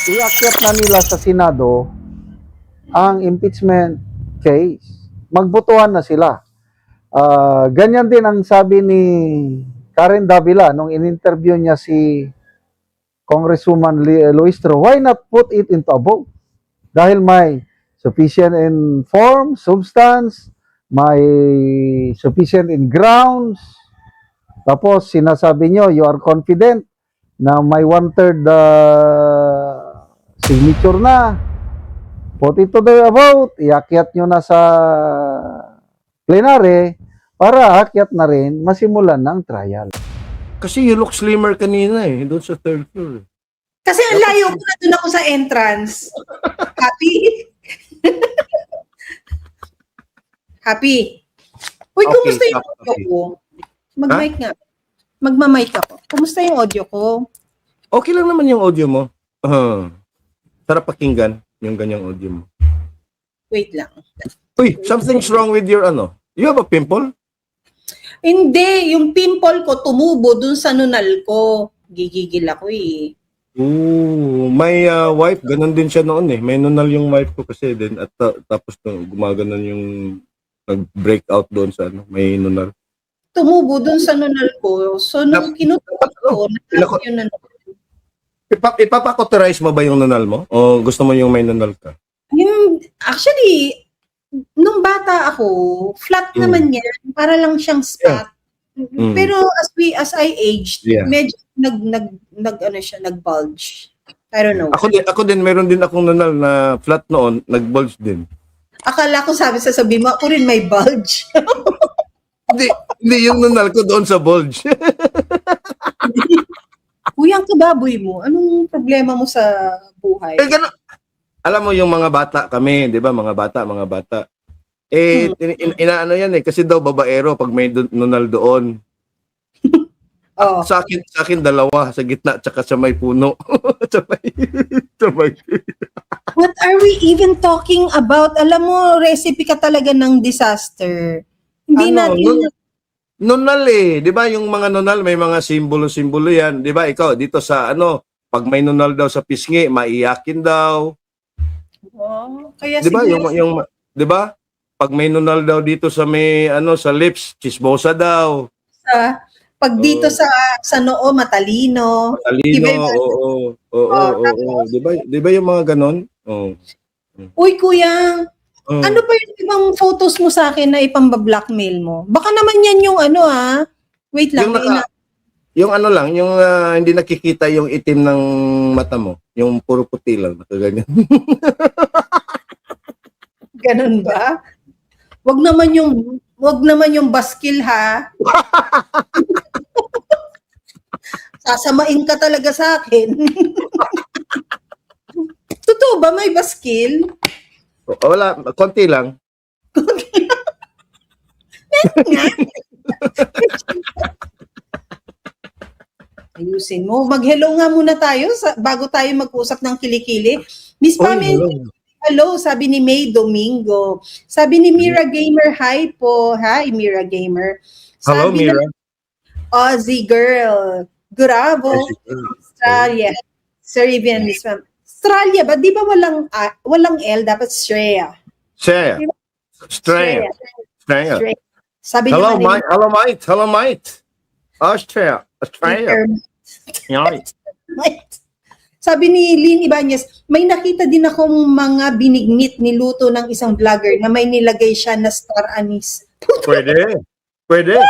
iakyat na nila sa Senado ang impeachment case. Magbotohan na sila. Ganyan din ang sabi ni Karen Davila nung in-interview niya si Congresswoman Luistro. Why not put it into a vote? Dahil may sufficient in form, substance, may sufficient in grounds. Tapos sinasabi nyo, you are confident na may 1/3 signature na. Put it to the vote, iakyat nyo na sa plenary para akyat na rin masimulan ng trial. Kasi you look slimmer kanina doon sa third floor. Kasi ang layo ko na doon ako sa entrance. Happy? Happy? Uy, Okay, kumusta yung okay. audio ko? Mag-mic nga. Magma-mic ako. Kumusta yung audio ko? Okay lang naman yung audio mo. Sarap pakinggan yung ganyang audio mo. Wait lang. Uy, something's wrong with your You have a pimple? Hindi, yung pimple ko tumubo dun sa nunal ko. Gigigil ako eh. Ooh, may wife, ganun din siya noon May nunal yung wife ko kasi din at tapos gumaganon yung nag-breakout doon sa may nunal. Tumubo dun sa nunal ko. So, nung kinutukot ko, nakakot yun na. Ipapakoterize mo ba yung nunal mo? O gusto mo yung may nunal ka? Actually, nung bata ako, flat naman yan. Para lang siyang spot. Pero as I aged, medyo nag-bulge. I don't know. Ako din, meron din akong nunal na flat noon, nag-bulge din. Akala ko sabi mo, ako rin may bulge. Hindi yung nunal ko doon sa bulge. Uy, ang kababoy mo, anong problema mo sa buhay? Alam mo yung mga bata kami, 'di ba? Mga bata. Inaano yan kasi daw babaero pag may nunal doon. Oh. Sa akin dalawa sa gitna tsaka sa may puno. sa may. What are we even talking about? Alam mo, recipe ka talaga ng disaster. Hindi natin Nunal 'di ba? Yung mga nunal may mga simbolo-simbolo yan, 'di ba? Ikaw dito sa pag may nunal daw sa pisngi, maiyakin daw. Kaya 'Di ba? Yung 'di ba? Pag may nunal daw dito sa may sa lips, chismosa daw. Pag dito sa noo matalino. Oo. 'Di ba yung mga ganon? Uy, kuya. Ano pa yung ibang photos mo sa akin na ipamba-blackmail mo? Baka naman yan yung wait lang. Yung lang, yung hindi nakikita yung itim ng mata mo. Yung puro puti lang, nakaganyan. Ganun ba? Wag naman yung baskil ha. Sasamain ka talaga sa akin. Totoo ba may baskil? Wala, konti lang. Ayusin mo. Mag-hello nga muna tayo bago tayo mag-usap ng kilikili. Miss Pamela, hello, sabi ni May Domingo. Sabi ni Mira Gamer, hi po. Hi, Mira Gamer. Hello, Mira. Aussie girl. Bravo. Australia. Caribbean, Miss Pam. Australia, ba di ba walang L, dapat Australia. Share. Strength. Sabi Hello, naman mate. Hello, mate. Australia. Sabi ni Lynn Ibanez, may nakita din akong mga binignit niluto ng isang vlogger na may nilagay siya na star anise. Pwede yan.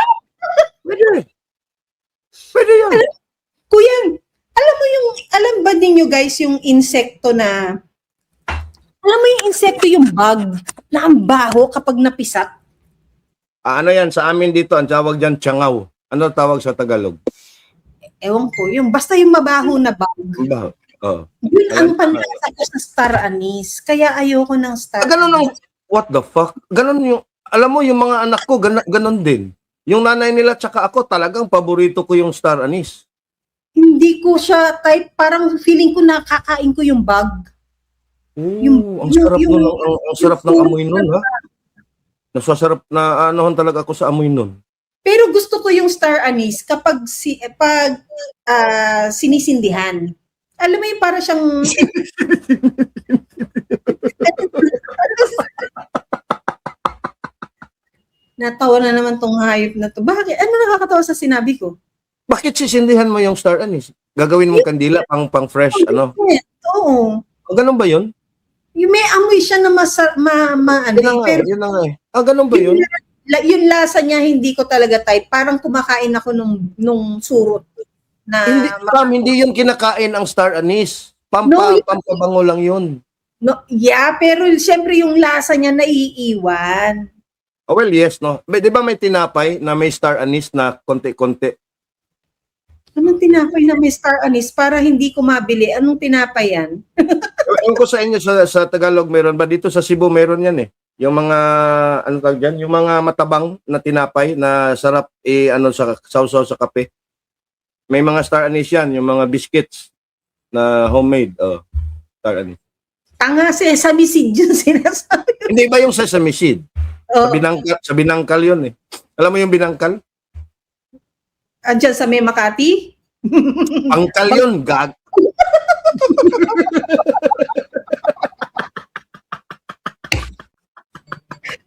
Kuya, alam ba ninyo guys yung insekto na, alam mo yung insekto yung bug na ang baho kapag napisat? Ano yan, sa amin dito, ang tawag dyan, tiyangaw. Ano tawag sa Tagalog? Ewan ko, basta yung mabaho na bug. Baho. Yun ang panlasa ko sa star anise. Kaya ayoko ng star anise. What the fuck? Ganon yung, alam mo, yung mga anak ko, ganon din. Yung nanay nila tsaka ako, talagang paborito ko yung star anise. Hindi ko siya type, parang feeling ko nakakain ko yung bug. Ang sarap ng amoy nun, ha? Nasasarap na talaga ako sa amoy nun. Pero gusto ko yung star anise kapag sinisindihan. Alam mo yung para siyang... Natawa na naman tong hayop na to. Bakit? Ano nakakatawa sa sinabi ko? Bakit sisindihan mo yung star anise? Gagawin mong kandila pang fresh, ano? Oo. O, ganun ba yun? Yung may amoy siya na ano, Yun na nga, pero yun na nga eh. Ah, ganun ba yun? yung lasa niya hindi ko talaga type. Parang kumakain ako nung surot na Hindi, Pam, hindi yun kinakain ang star anise. No, Pampabango lang yun. no, yeah, pero siyempre yung lasa niya naiiwan. Oh, well, yes, no. Di ba may tinapay na may star anise na konti-konti? Anong tinapay na may star anise para hindi ko mabili? Anong tinapay yan? Ewan ko sa inyo, sa Tagalog meron ba? Dito sa Cebu meron yan eh. Yung mga, ano tawag dyan? Yung mga matabang na tinapay na sarap ano, sa sausaw sa kape. May mga star anise yan, yung mga biscuits na homemade. Oh, star anise. Tanga, sesame seed yun sinasabi. Hindi ba yung sesame seed? Oh, Sa binangkal yun eh. Alam mo yung binangkal? andyan sa may Makati? Angkal yun, gag.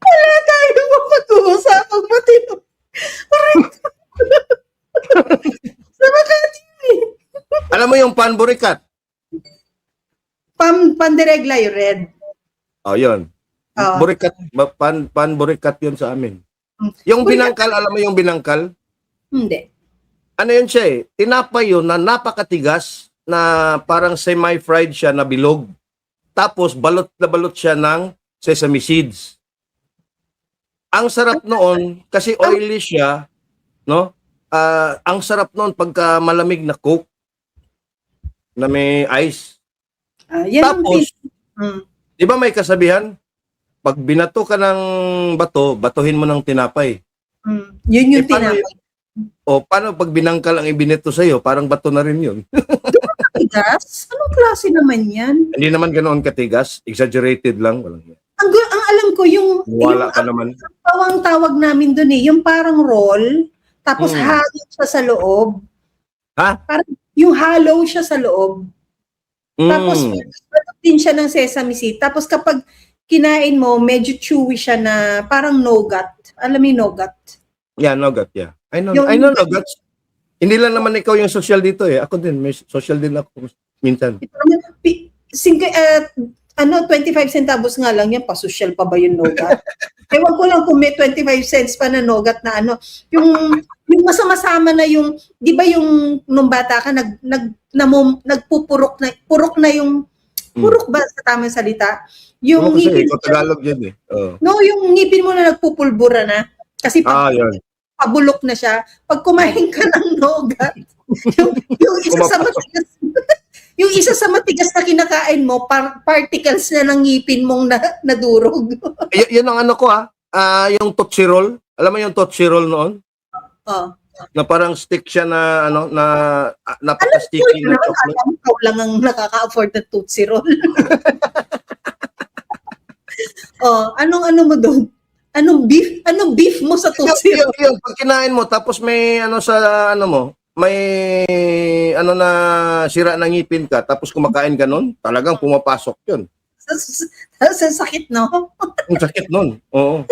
Wala tayo mag-uusap. Magmatino. Sa Makati. Alam mo yung panburikat? Pandiregla yung red. Oh, yun. Oh. Burikat, panburikat yun sa amin. Yung Uy, binangkal, alam mo yung binangkal? Hindi. Ano yun siya eh? Tinapay yun na napakatigas na parang semi-fried siya na bilog. Tapos balot na balot siya ng sesame seeds. Ang sarap noon kasi oily siya, no? Ang sarap noon pagka malamig na Coke na may ice. Yan ang Tapos, Hmm. di ba may kasabihan? Pag binato ka ng bato, batuhin mo ng tinapay. Yun yung paano tinapay. O paano pag binangkal ang ibinito sa'yo, parang bato na rin yun. Tigas? Anong klase naman yan? Hindi naman ganoon katigas, exaggerated lang. Walang yan. Ang alam ko, Wala ka naman. ang tawag namin dun eh, yung parang roll, tapos hollow siya sa loob. Ha? Parang yung hollow siya sa loob. Tapos batot din siya ng sesame seed. Tapos kapag kinain mo, medyo chewy siya na parang nougat. Alam mo yung nougat? Yeah, nougat, yeah. I know Yung- nougat. Hindi lang naman ikaw yung social dito eh. Ako din, may social din ako minsan. 25 centavos nga lang yan, pasosyal pa ba yung nougat? Ewan ko lang kung may 25 cents pa na nougat na ano. Yung masama-sama na yung, di ba yung nung bata ka, nagpupurok na, purok na yung, purok ba sa tamang salita? Yung Ano kasi, ngipin, ikaw Tagalog yan eh. Oh. no, yung ngipin mo na nagpupulbura na. Kasi Yun. pabulok na siya. Pag kumain ka ng nougat, yung isa sa matigas, yung isa sa matigas na kinakain mo, particles na ng ngipin mong nadurog. Yun ang ano ko yung Tootsie Roll. Alam mo yung Tootsie Roll noon? Oh. Na parang stick siya na ano na napaka-sticky na chocolate. Alam mo, ikaw lang ang nakaka-afford ng Tootsie Roll. Anong mo doon? Anong beef mo sa Tootsie Roll? Yung pag kinain mo tapos may ano sa ano mo, may ano na sira na ngipin ka tapos kumakain ka nun, talagang pumapasok yun. Sa sakit, no? Ang sakit nun. Oo.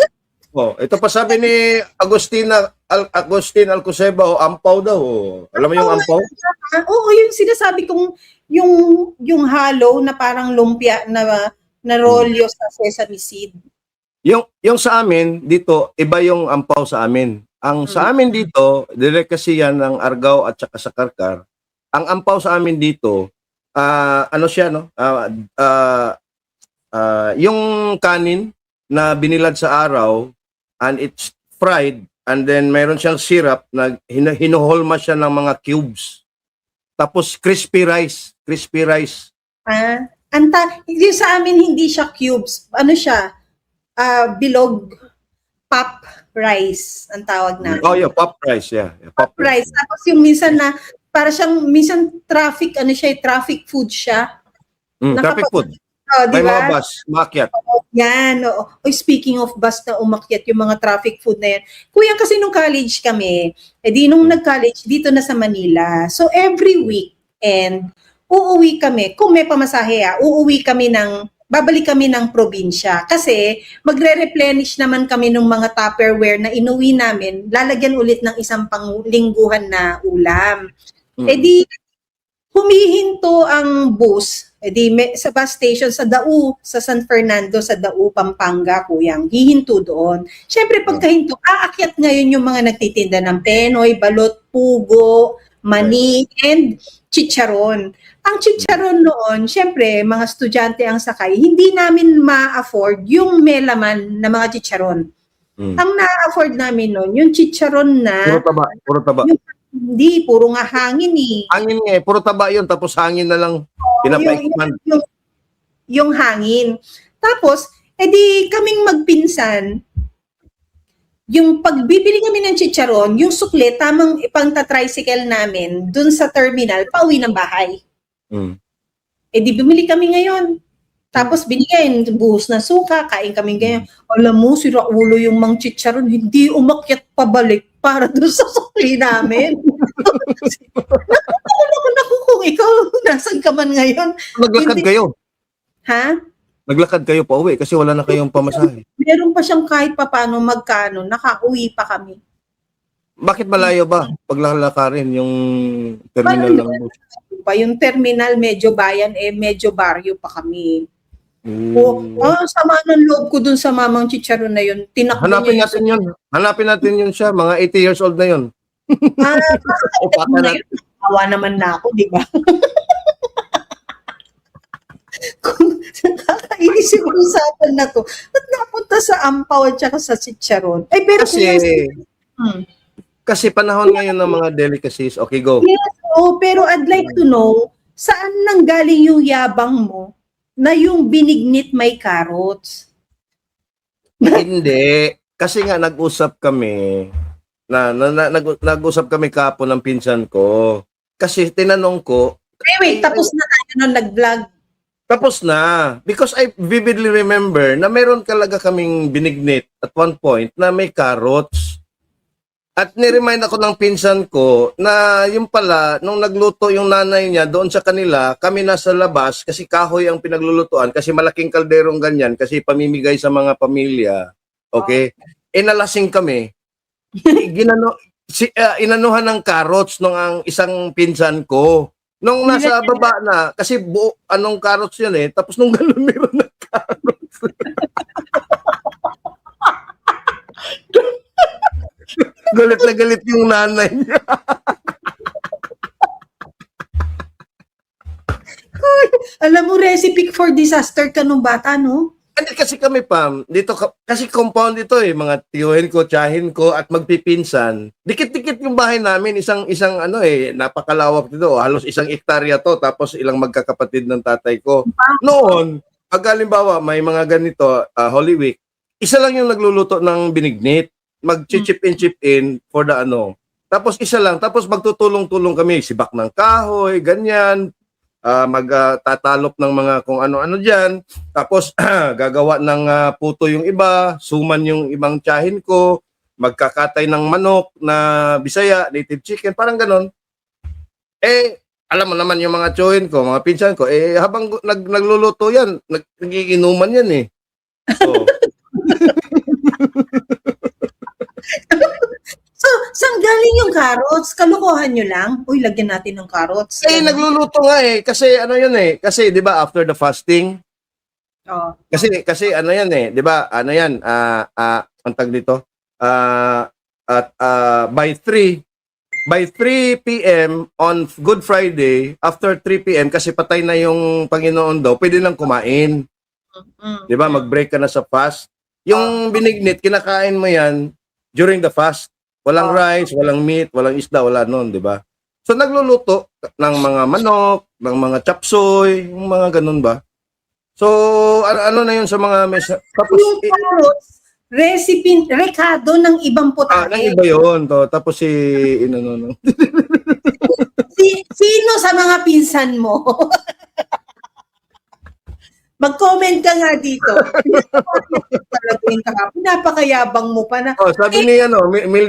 Ito pa sabi ni Agustin Alcoseba ampaw daw. Alam mo yung ampaw? Oo, yung sinasabi kong yung hollow na parang lumpia na rolyo sa sesame seed. Yung sa amin dito, iba yung ampaw sa amin. Ang sa amin dito, delicacy yan ng Argao at saka sa Karkar. Ang ampaw sa amin dito, ano siya no? Yung kanin na binilad sa araw and it's fried and then mayroon siyang syrup na hinuholma siya ng mga cubes. Tapos crispy rice. Yung sa amin hindi siya cubes. Ano siya? Bilog pop rice ang tawag namin. Oh, yeah, pop rice, yeah. Pop rice. Tapos yung minsan na para siyang minsan traffic food siya. Traffic food. Di May ba? mga bus, maakyat. Yan. Speaking of bus na umakyat yung mga traffic food na yan. Kuya, kasi nung college kami, nung nag-college, dito na sa Manila. So every weekend, uuwi kami, kung may pamasahe babalik kami ng probinsya. Kasi magre-replenish naman kami ng mga Tupperware na inuwi namin, lalagyan ulit ng isang panglingguhan na ulam. Mm. Eh di, humihinto ang bus, sa bus station sa Dau, sa San Fernando, sa Dau, Pampanga, kuyang, hihinto doon. Siyempre, pagkahinto, aakyat ngayon yung mga nagtitinda ng penoy, balot, pugo, mani, and chicharon. Ang chicharon noon, siyempre, mga estudyante ang sakay, hindi namin ma-afford yung melaman na mga chicharon. Ang na-afford namin noon, yung chicharon na... Puro taba. Hindi, puro nga hangin eh. Hangin nga eh, puro taba yun, tapos hangin na lang pinapaikman. Yung hangin. Tapos, edi kaming magpinsan, yung pagbibili kami ng chicharon, yung sukle, tamang ipang-tricycle namin, dun sa terminal, pauwi ng bahay. Edi bumili kami ngayon. Tapos binigyan, buhos na suka, kain kami ganyan. Alam mo, sira ulo yung mang chicharon, hindi umakyat pabalik para doon sa sukli namin. Naku, kung ikaw, nasan ka man ngayon? Naglakad kayo? Ha? Naglakad kayo pa uwi kasi wala na kayong pamasahe. Meron pa siyang kahit papano magkano, nakauwi pa kami. Bakit malayo ba paglalakarin yung terminal ng bus? Yung terminal, medyo bayan, medyo baryo pa kami. Sama ng loob ko dun sa mamang chicharon na yun. Tinakbo Hanapin niya natin yun. Hanapin natin yun siya. Mga 80 years old na yun. Awa naman na ako, di ba? Kung nakakainis yung usapan na to, ba't napunta sa ampaw at saka sa chicharon? Ay, pero kasi panahon ngayon ng mga delicacies. Okay, go. Yes, pero I'd like to know, saan nanggaling yung yabang mo na yung binignit may carrots? Hindi. Kasi nga nag-usap kami nag-usap kami kapon ng pinsan ko. Kasi tinanong ko, Wait, tapos na tayo nung nag-vlog. tapos na. Because I vividly remember na meron talaga kaming binignit at one point na may carrots. At niremind ako ng pinsan ko na yung pala, nung nagluto yung nanay niya doon sa kanila, kami nasa labas kasi kahoy ang pinaglulutuan kasi malaking kalderong ganyan kasi pamimigay sa mga pamilya. Okay? Inalasing kami. Inanuhan ng carrots nung ang isang pinsan ko. Nung nasa baba na, kasi anong carrots yun eh, tapos nung gano'n meron ng carrots. Galit na galit yung nanay niya. Alam mo, recipe for disaster ka nung bata, no? Hindi kasi kami, Pam, dito, kasi compound ito eh, mga tiyuhin ko, tiyahin ko, at magpipinsan. Dikit-dikit yung bahay namin, isang napakalawak dito, halos 1 hektarya to, tapos ilang magkakapatid ng tatay ko. Noon, pag halimbawa, may mga ganito, Holy Week, isa lang yung nagluluto ng binignit. Mag-chip in for the Tapos isa lang, tapos magtutulong-tulong kami, sibak ng kahoy, ganyan, magtatalop ng mga kung ano-ano dyan, tapos gagawa ng puto yung iba, suman yung ibang tiyahin ko, magkakatay ng manok na Bisaya, native chicken, parang ganon. Alam mo naman yung mga tiyahin ko, mga pinsan ko, habang nagluluto yan, nagiinuman yan eh. So, So, saan galing yung carrots? Kalokohan nyo lang? Uy, lagyan natin ng carrots. nagluluto nga eh. Kasi yun eh. Kasi, di ba, after the fasting, kasi yan eh. Di ba, yan, ang tag dito, by 3 p.m. on Good Friday, after 3 p.m., kasi patay na yung Panginoon daw, pwede nang kumain. Di ba, mag-break ka na sa fast. Yung binignit, kinakain mo yan during the fast. Walang rice, walang meat, walang isda, wala nun, di ba? So, nagluluto ng mga manok, ng mga chapsoy, yung mga ganun ba? So, ano na yun sa mga mesa? Tapos, yung carrots, recipe, rekado ng ibang putahe. nang iba yun. Tapos Sino sa mga pinsan mo? Mag-comment ka nga dito. akin kahapon. Napakayabang mo pa na. Oh, sabi ni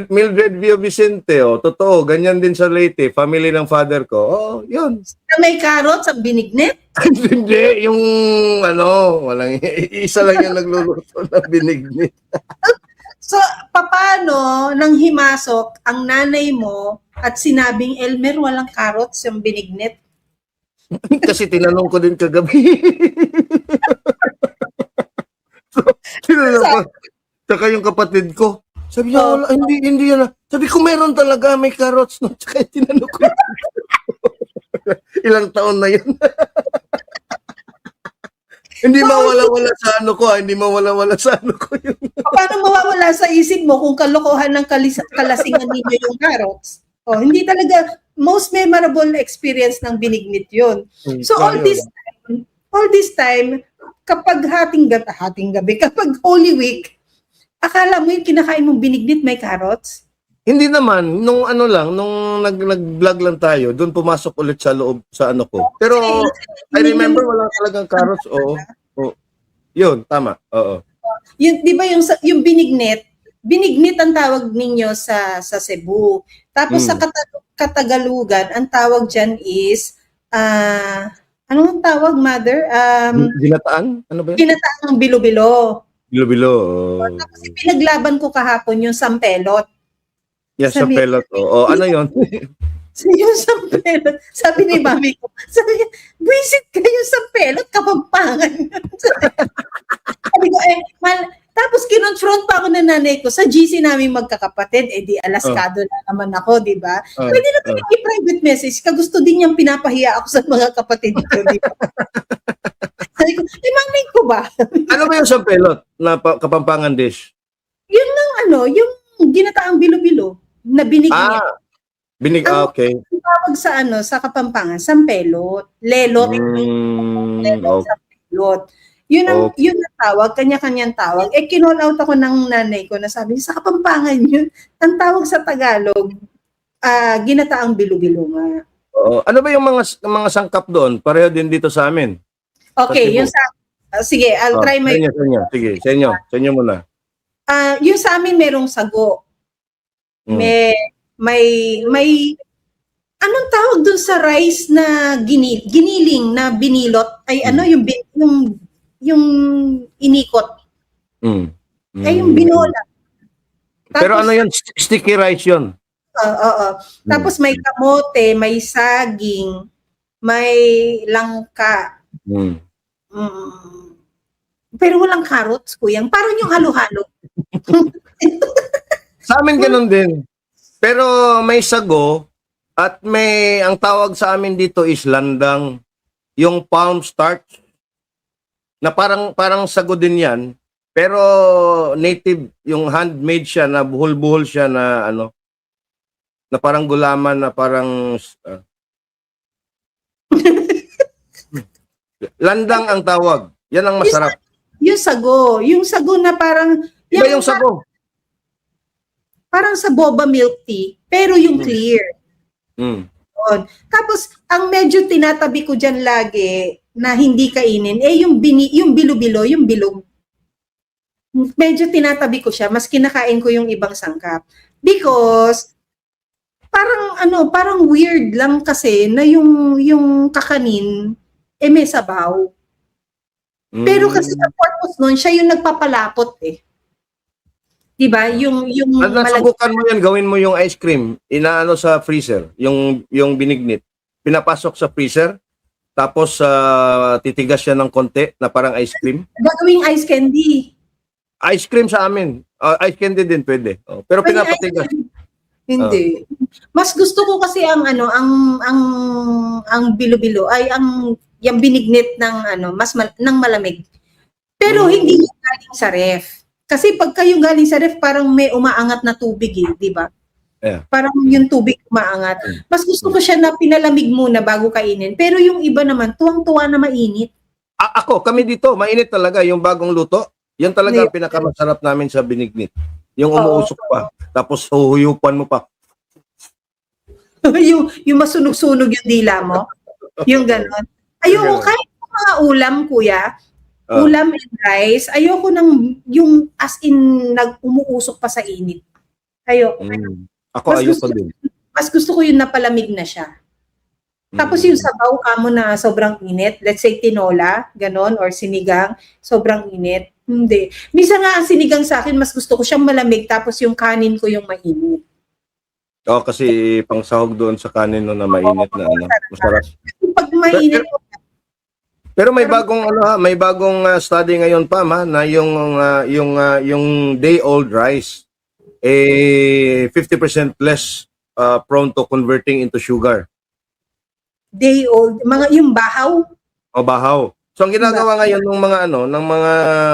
Mildred Vio Vicente, totoo, ganyan din sa Leyte, family ng father ko. Oh, yun. Na may carrots ang binignit. Hindi, yung walang isa lang yung nagluluto ng binignit. So, paano nang himasok ang nanay mo at sinabing, Elmer, walang carrots yung binignit? Kasi tinanong ko din kagabi. So, tinanong ko. Tsaka yung kapatid ko. Sabi niya, wala, hindi yan. Sabi ko, meron talaga, may carrots. No? Tsaka tinanong ko. Ilang taon na yun. Hindi mawala-wala sa ano ko, hindi mawala-wala sa ano ko yun. Paano mawawala sa isip mo kung kalokohan ng kalasingan ninyo yung carrots? Hindi talaga, most memorable experience ng binignit yun. So all this time, kapag hating gabi, kapag Holy Week, akala mo yung kinakain mong binignit may carrots? Hindi naman, nung nag-vlog lang tayo, doon pumasok ulit sa loob sa ano ko. Pero I remember wala talagang carrots, oo. Yun, tama. Oo. Yun, 'di ba yung binignit ang tawag ninyo sa Cebu. Tapos sa Katagalugan, ang tawag diyan is ano ang tawag, mother? Ginataan? Ano ba yun? Ginataang bilo-bilo. Bilo-bilo. Tapos pinaglaban ko kahapon yung sampelot. Yes, sa pelot. Ano yun? Yung sampelot. Sabi ni mami ko, sabi niya, visit kayo sa pelot, Kapampangan. Sabi ko, tapos kinonfront pa ako ng nanay ko, sa GC namin magkakapatid, di alaskado na naman ako, di ba? Pwede na i-private message, kagusto din niyang pinapahiya ako sa mga kapatid ko, di ba? Sabi ko, mami ko ba? Ano ba yung sa pelot na Kapampangan dish? Yun yung ginataang bilo-bilo na binigyan. Okay. Ang tawag sa Kapampangan, sampelot, lelot, lelot, sampelot. Yun ang tawag, kanya-kanyang tawag. Kinall out ako ng nanay ko na sabi, sa Kapampangan yun, ang tawag sa Tagalog, ginataang bilo-bilo nga. Ano ba yung mga sangkap doon? Pareho din dito sa amin. Okay, yung sige, I'll try my... Sige, sa inyo muna. Yung sa amin merong sago. May anong tawag dun sa rice na giniling na binilot ay yung inikot. Ay yung binola. Tapos, pero ano yun? Sticky rice yun. Tapos may kamote, may saging, may langka. Pero walang carrots, kuyang. Parang yung halo-halo. Sa amin ganun din. Pero may sago at ang tawag sa amin dito is landang, yung palm starch na parang sago din 'yan, pero native, yung handmade siya na buhol-buhol siya na na parang gulaman na parang landang ang tawag. Yan ang masarap. Yung sago na parang Iba yung sago. Parang sa boba milk tea, pero yung clear. Tapos, ang medyo tinatabi ko dyan lagi na hindi kainin, yung bilo-bilo, yung bilog. Medyo tinatabi ko siya, mas kinakain ko yung ibang sangkap. Because, parang weird lang kasi na yung kakanin, may sabaw. Pero kasi sa purpose nun, siya yung nagpapalapot Diba? Yung nasubukan mo yan, gawin mo yung ice cream, inaano sa freezer, yung binignit. Pinapasok sa freezer, tapos titigas siya ng konti na parang ice cream. Gagawing ice candy. Ice cream sa amin. Ice candy din pwede. Pero pinapatigas. Hindi. Mas gusto ko kasi ang bilo-bilo ay yung binignit ng ng malamig. Pero hindi yung galing sa ref. Kasi pagka yung galing sa ref, parang may umaangat na tubig di ba? Yeah. Parang yung tubig umaangat. Mas gusto ko siya na pinalamig muna bago kainin. Pero yung iba naman, tuwang-tuwa na mainit. Kami dito, mainit talaga yung bagong luto. Yan talaga ang pinakamasarap namin sa binignit. Yung umuusok pa. Tapos huhuyupan mo pa. yung masunog-sunog yung dila mo. Yung gano'n. Ayoko, kahit mga ulam, kuya, Ah. ulam and rice. Ayoko ng yung as in umuusok pa sa init. Ayoko. Ako Mas ayoko gusto, din. mas gusto ko yung napalamig na siya. Tapos yung sabaw kamo na sobrang init, let's say tinola, ganon, or sinigang, sobrang init. Hindi. Minsan nga ang sinigang sa akin, mas gusto ko siyang malamig, tapos yung kanin ko yung mainit. Kasi pang sahog doon sa kanin no, na mainit na ano, masarap. Pag mainit, Pero may bagong may bagong study ngayon pa na yung day old rice 50% less prone to converting into sugar day old, mga yung bahaw, o bahaw. So ang ginagawa ngayon ng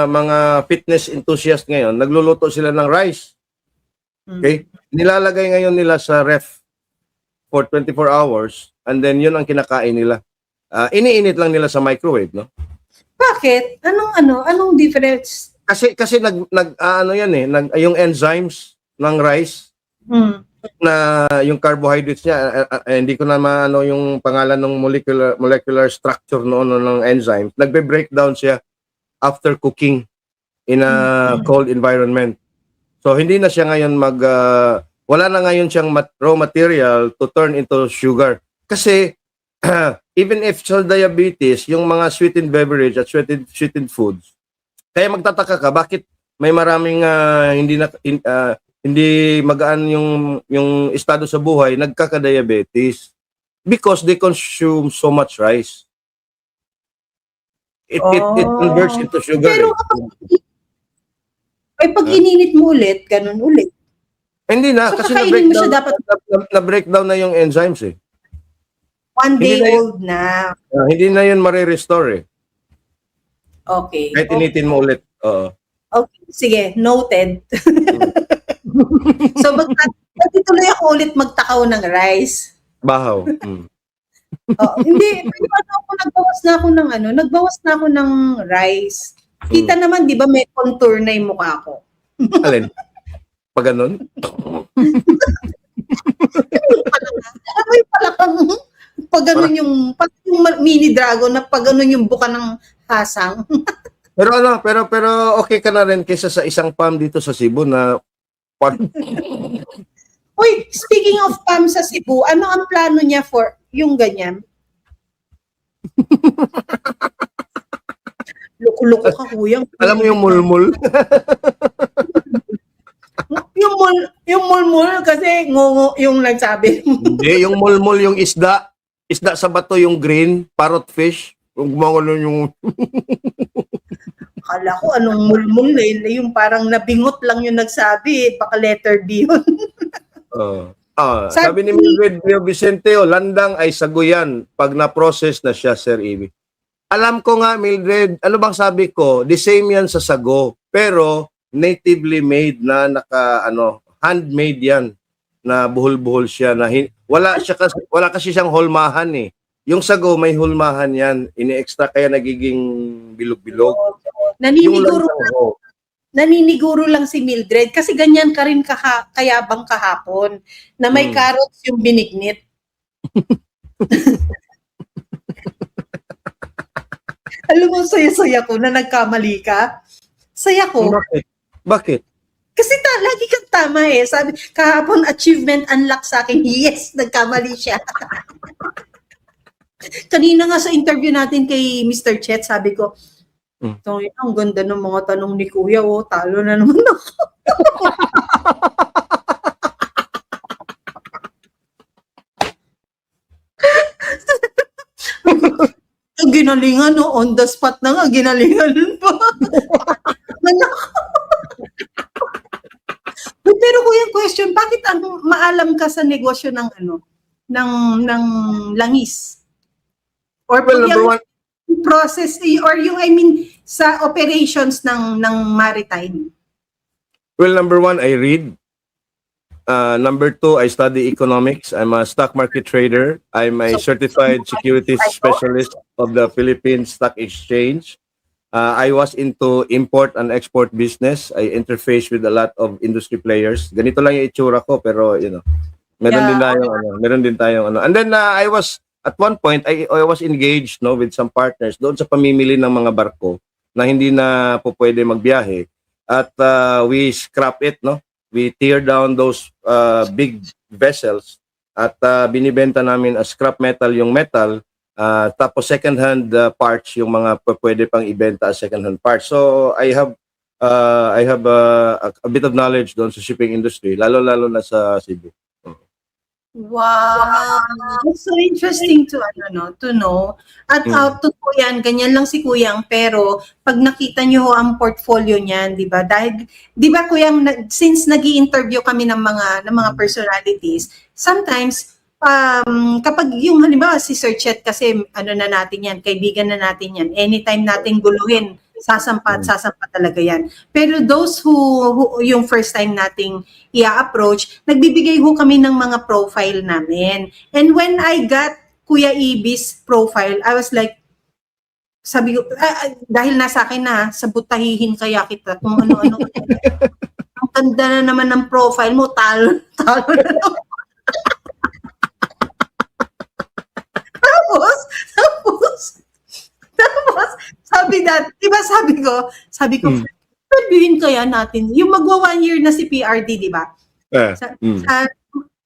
mga fitness enthusiast ngayon, nagluluto sila ng rice. Okay? Nilalagay ngayon nila sa ref for 24 hours and then yun ang kinakain nila. Iniinit lang nila sa microwave, no? Bakit? Anong difference? Kasi yung enzymes ng rice na yung carbohydrates niya, hindi ko na maano yung pangalan ng molecular structure noon ng enzyme. Nagbe-breakdown siya after cooking in a cold environment. So hindi na siya ngayon wala na ngayon siyang raw material to turn into sugar. Kasi even if sa diabetes, yung mga sweetened beverage at sweetened foods, kaya magtataka ka bakit may maraming hindi magaan yung estado sa buhay, nagkaka-diabetes because they consume so much rice. It converts into sugar. Pero pag ininit mo ulit, ganun ulit. Hindi na, So, kasi kakainin mo siya dapat na-breakdown na yung enzymes eh. one day Hindi na old na. Hindi na yun marirestore eh. Okay. Kahit initin mo ulit. Oo. Okay. Sige, noted. So, magtituloy ako ulit magtakaw ng rice. Bahaw. Hindi, nagbawas na ako ng rice. Kita naman, di ba, may contour na yung mukha ko. Alin? Pag ganun? May palakang, pag ganun yung mini dragon na pag ganun yung buka ng hasang. Pero okay ka na rin kaysa sa isang palm dito sa Cebu na Uy, speaking of palm sa Cebu, ano ang plano niya for yung ganyan? Loko-loko ka, kuya. alam mo yung mulmul? Yung mulmul kasi ngongo yung nagsabi. Hindi, yung mulmul yung isda. Isda sa bato yung green, parrot fish. Mga yung Akala ko anong mulmul yung parang nabingot lang yung nagsabi. Baka letter B yun. sabi ni Mildred Rio Vicente, landang ay saguyan pag na-process na siya, Sir Ibi. Alam ko nga, Mildred, ano bang sabi ko? The same yan sa sago. Pero natively made na handmade yan na buhol-buhol siya na wala kasi siyang hulmahan eh. Yung sago may hulmahan yan, ini-extra kaya nagiging bilog-bilog. Naniniguro lang si Mildred kasi ganyan ka rin kayabang kahapon na may carrots yung binignit. Alam mo, saya-saya ko na nagkamali ka. Saya ko. Bakit? Kasi lagi kang tama eh. Sabi, kahapon achievement unlock sa akin. Yes, nagkamali siya. Kanina nga sa interview natin kay Mr. Chet, sabi ko, ang ganda ng mga tanong ni Kuya, talo na naman ako. Ginalingan, on the spot na nga, ginalingan pa. Pero kuya, question, bakit maalam ka sa negosyo ng ng langis? Or Well, process or sa operations ng maritime? Well, number one, I read. Number two, I study economics. I'm a stock market trader. I'm a certified securities specialist of the Philippine Stock Exchange. I was into import and export business. I interface with a lot of industry players. Ganito lang yung itsura ko, pero meron din tayong And then I was at one point I was engaged with some partners doon sa pamimili ng mga barko na hindi na po pwede magbiyahe at we scrap it, no? We tear down those big vessels at binibenta namin as scrap metal yung metal, tapos second hand parts yung mga pwede pang ibenta as second hand parts. So I have a bit of knowledge doon sa shipping industry, lalo na sa Cebu. Wow. That's so interesting to know. At to Kuya, ganyan lang si Kuyang, pero pag nakita niyo ho ang portfolio niyan, 'di ba? Dahil 'di ba Kuyang, since nagi-interview kami ng mga personalities, sometimes kapag yung halimbawa si Sir Chet kasi na natin yan, kaibigan na natin yan, anytime nating guluhin, sasampa talaga yan. Pero those who yung first time nating i-approach, nagbibigay ho kami ng mga profile namin. And when I got Kuya Ibis profile, I was like, sabi ko, dahil nasa akin na, sabutahihin kaya kita kung ano-ano. Ang ganda na naman ng profile mo, talo na naman. Tapos, sabi ko, interviewin kaya natin, yung magwa 1 year na si PRD, di ba?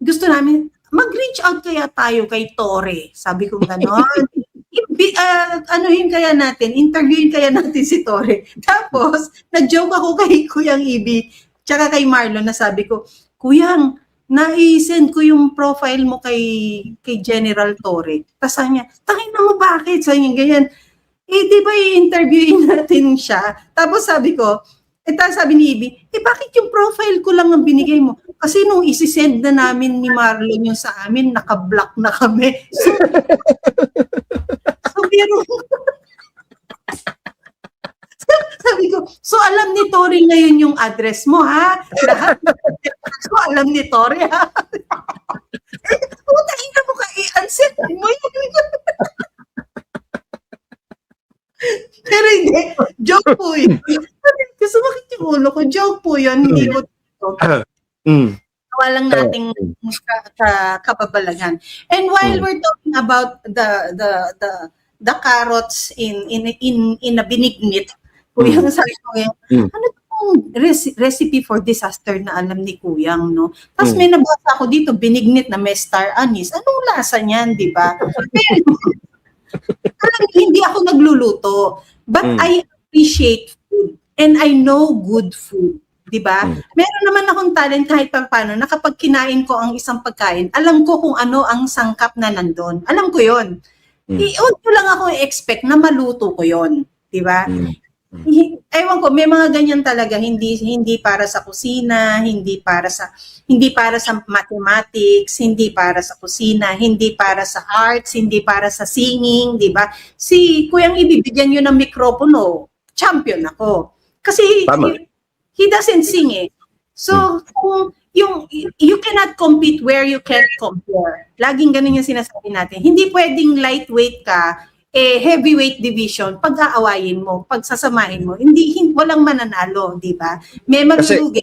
Gusto namin, mag-reach out kaya tayo kay Tore. Sabi ko gano'n. Interviewin kaya natin si Tore. Tapos, nag-joke ako kay Kuyang Ibi, tsaka kay Marlon, na sabi ko, Kuyang, na-send ko yung profile mo kay General Torre. Tapos sabi niya, tangin na mo bakit? Sabi niya, ganyan. Di ba i-interviewin natin siya? Tapos sabi ko, sabi ni Ibi, bakit yung profile ko lang ang binigay mo? Kasi nung isi-send na namin ni Marlon yung sa amin, naka-block na kami. So pero, sabi ko, so alam ni Tori ngayon yung address mo, ha? Lahat. So alam ni Tori, ha? Puta, ina mo ka, i-answer mo yun. Pero hindi, joke po yun. Gusto makit yung ulo ko, joke po yun, hindi ko walang nating kababalagan. And while we're talking about the carrots in a binignit, Kuyang, sabi ko ngayon, ano itong recipe for disaster na alam ni Kuyang, no? Tapos may nabasa ako dito, binignit na may star anise. Anong lasa niyan, di ba? Pero, hindi ako nagluluto. But I appreciate food. And I know good food. Di ba? Meron naman akong talent kahit paano na kapag kinain ko ang isang pagkain, alam ko kung ano ang sangkap na nandun. Alam ko yon. Huwag ko lang ako i-expect na maluto ko yon. Di ba? Ewan ko, may mga ganyan talaga, hindi para sa kusina, hindi para sa mathematics, hindi para sa kusina, hindi para sa arts, hindi para sa singing, di ba? Si Kuyang ibibigyan nyo ng mikropono, champion ako. Kasi he doesn't sing eh. So, kung you cannot compete where you can't compare. Laging ganun yung sinasabi natin. Hindi pwedeng lightweight ka, heavyweight division, pag-aawayin mo, pagsasamahin mo, walang mananalo, di ba? May malulugi.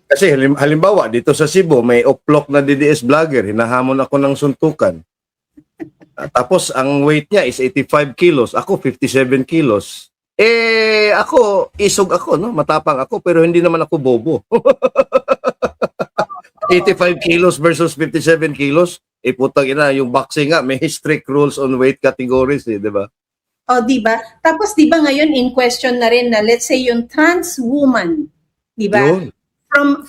Kasi halimbawa, dito sa Cebu, may uplok na DDS vlogger, hinahamon ako ng suntukan. Tapos, ang weight niya is 85 kilos, ako 57 kilos. Ako, isog ako, no? Matapang ako, pero hindi naman ako bobo. 85 kilos versus 57 kilos. Putang ina, yung boxing nga, may strict rules on weight categories, di ba? Di ba? Tapos, di ba ngayon, in question na rin na, let's say, yung trans woman, di ba?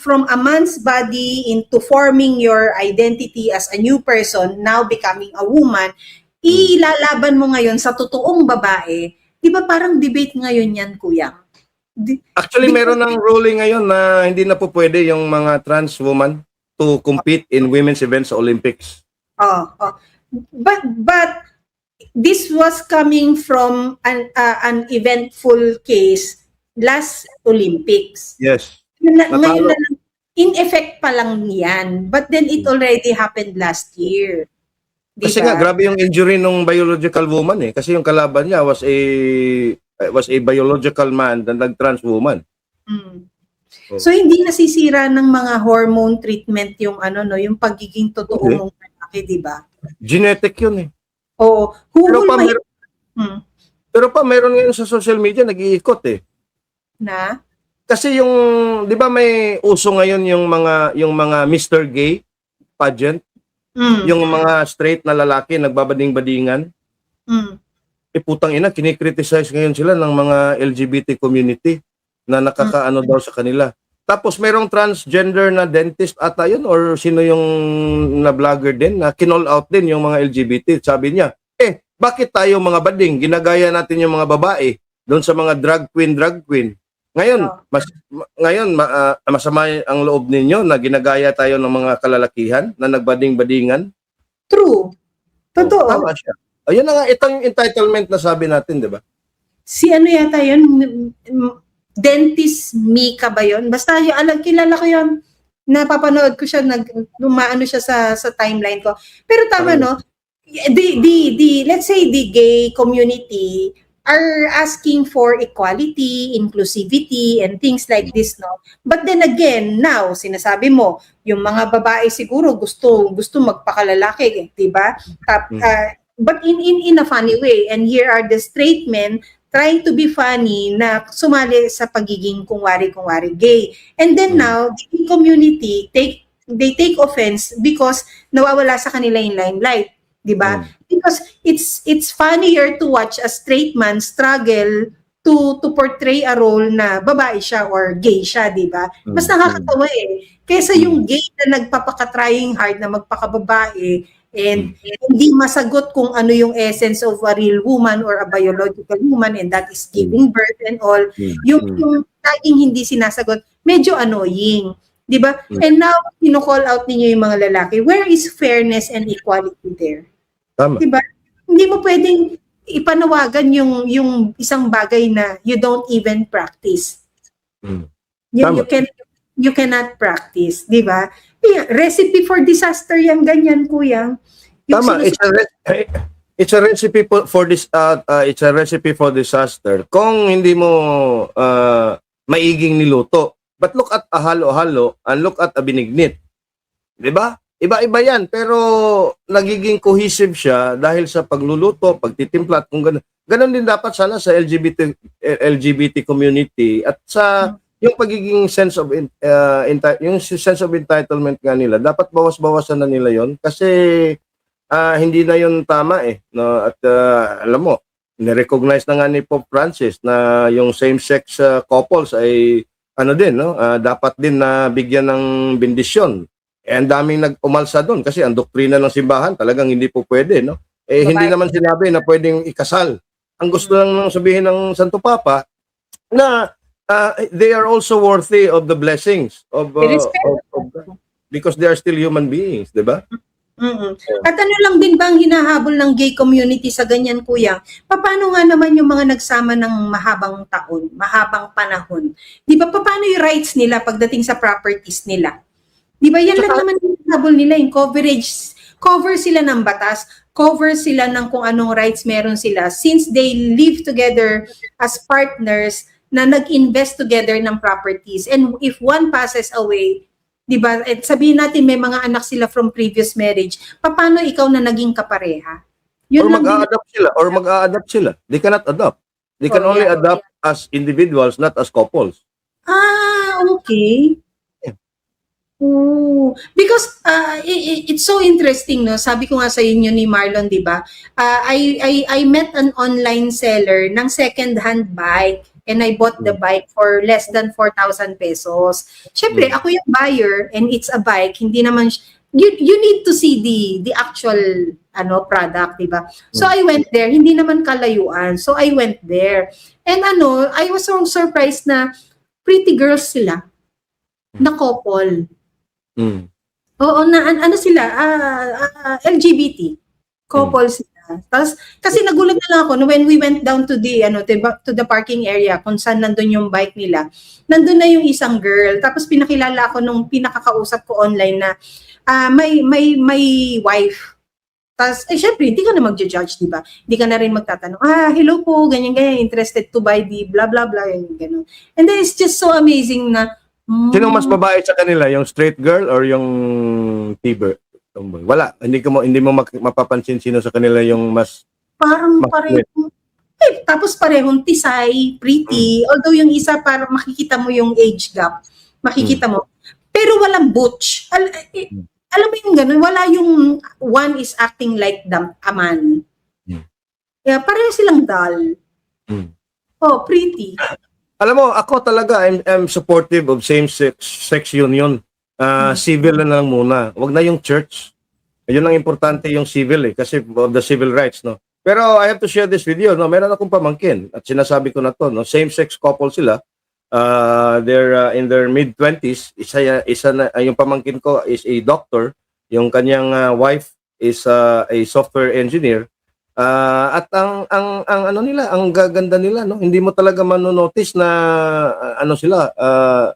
From a man's body into forming your identity as a new person, now becoming a woman, ilalaban mo ngayon sa totoong babae, di ba parang debate ngayon yan, Kuya? Actually, meron ng ruling ngayon na hindi na po pwede yung mga trans woman to compete in women's events sa Olympics. But this was coming from an eventful case last Olympics. Yes. Ngayon na lang, in effect pa lang yan. But then it already happened last year. Diba? Kasi nga, grabe yung injury ng biological woman eh. Kasi yung kalaban niya was a biological man na nag-trans woman. So hindi nasisira ng mga hormone treatment yung yung pagiging totoo mong lalaki, di ba? Genetic yun eh. Oo. Pero pa, meron ngayon sa social media, nag-iikot eh. Na? Kasi yung, di ba may uso ngayon yung mga Mr. Gay pageant, Mm. yung mga straight na lalaki nagbabading-badingan. Mm. Putang ina, kinikriticize ngayon sila ng mga LGBT community na nakakaano daw sa kanila. Tapos merong transgender na dentist ata yun or sino yung na vlogger din na kinall out din yung mga LGBT. Sabi niya, bakit tayo mga bading, ginagaya natin yung mga babae doon sa mga drag queen. Ngayon, masama ang loob ninyo na ginagaya tayo ng mga kalalakihan na nagbading-badingan. True. Totoo. Tama siya. Ayun na nga, ito yung entitlement na sabi natin, di ba? Si ano yata yun? Dentist Mika ba yun? Basta yung, kilala ko yun. Napapanood ko siya, lumaano siya sa timeline ko. Pero tama, no? Let's say the gay community are asking for equality, inclusivity, and things like this, no? But then again, now, sinasabi mo, yung mga babae siguro gusto magpakalalaki, di ba? But in a funny way. And here are the straight men trying to be funny na sumali sa pagiging kungwari gay. And then now, the gay community, they take offense because nawawala sa kanila yung limelight. Diba? Because it's funnier to watch a straight man struggle to portray a role na babae siya or gay siya, diba? Mas nakakatawa eh. Kaysa yung gay na nagpapaka-trying hard na magpakababae and hindi masagot kung ano yung essence of a real woman or a biological woman, and that is giving birth and all. Yung laging hindi sinasagot, medyo annoying. Diba? And now, kino-call out ninyo yung mga lalaki. Where is fairness and equality there? Tama. Diba? Hindi mo pwedeng ipanawagan yung isang bagay na you don't even practice. You cannot practice, di ba? Recipe for disaster yan, ganyan, kuya. Tama, it's a recipe for this it's a recipe for disaster kung hindi mo maiging niluto. But look at a halo-halo and look at a binignit. Di ba? Iba-iba yan, pero nagiging cohesive siya dahil sa pagluluto, pagtitimpla, at kung gano'n. Ganon din dapat sana sa LGBT community at sa yung pagiging sense of yung sense of entitlement nga nila. Dapat bawas-bawasan na nila yon kasi hindi na yon tama eh. No? At alam mo, nirecognize na nga ni Pope Francis na yung same-sex couples ay ano din, no? Dapat din na bigyan ng bendisyon. Ang daming nag-umalsa doon kasi ang doktrina ng simbahan talagang hindi po pwede, no? Hindi naman sinabi na pwedeng ikasal. Ang gusto lang sabihin ng Santo Papa na they are also worthy of the blessings of because they are still human beings, di ba? At ano lang din ba ang hinahabol ng gay community sa ganyan, kuya? Paano nga naman yung mga nagsama ng mahabang taon, mahabang panahon? Di ba, paano yung rights nila pagdating sa properties nila? Di ba, yan lang naman yung hinahabol nila, yung cover sila ng batas, cover sila ng kung anong rights meron sila since they live together as partners na nag-invest together ng properties. And if one passes away, di ba, at sabihin natin may mga anak sila from previous marriage, paano ikaw na naging kapareha? Yun Or mag-a-adapt sila. They cannot adopt. They can only adopt as individuals, not as couples. Okay. Oh, because it's so interesting, no? Sabi ko nga sa inyo ni Marlon, di ba? I met an online seller ng second-hand bike and I bought the bike for less than 4,000 pesos. Syempre, ako yung buyer and it's a bike, hindi naman you need to see the actual product, di ba? So I went there, hindi naman kalayuan. So I went there. And I was so surprised na pretty girls sila na couple. Oo, na sila, LGBT couple sila. Tapos, kasi nagulat na lang ako when we went down to the parking area kung saan nandun yung bike nila. Nandun na yung isang girl. Tapos pinakilala ako nung pinakakausap ko online na may wife. Tapos, syempre, hindi ka na mag-judge, di ba? Hindi ka na rin magtatanong, hello po, ganyan, interested to buy the blah, blah, blah, ganyan. And then, it's just so amazing na, Sino mas babae sa kanila, yung straight girl or yung T-bird? Wala, hindi mo mapapansin sino sa kanila yung mas parang pareho. Eh, tapos parehong tisay, pretty. Although yung isa para makikita mo yung age gap. Makikita mo. Pero walang butch. Alam mo yung ganun, wala yung one is acting like a man. Kaya pareho silang dull. Oh, pretty. Alam mo, ako talaga, I'm supportive of same-sex union. Civil na lang muna. Wag na yung church. Yun ang importante yung civil kasi of the civil rights, no? Pero I have to share this with you, no? Meron akong pamangkin at sinasabi ko na to, no? Same-sex couple sila. They're in their mid-20s. Isa na, yung pamangkin ko is a doctor. Yung kanyang wife is a software engineer. At ang ano nila, ang gaganda nila, no? Hindi mo talaga manonotice na ano sila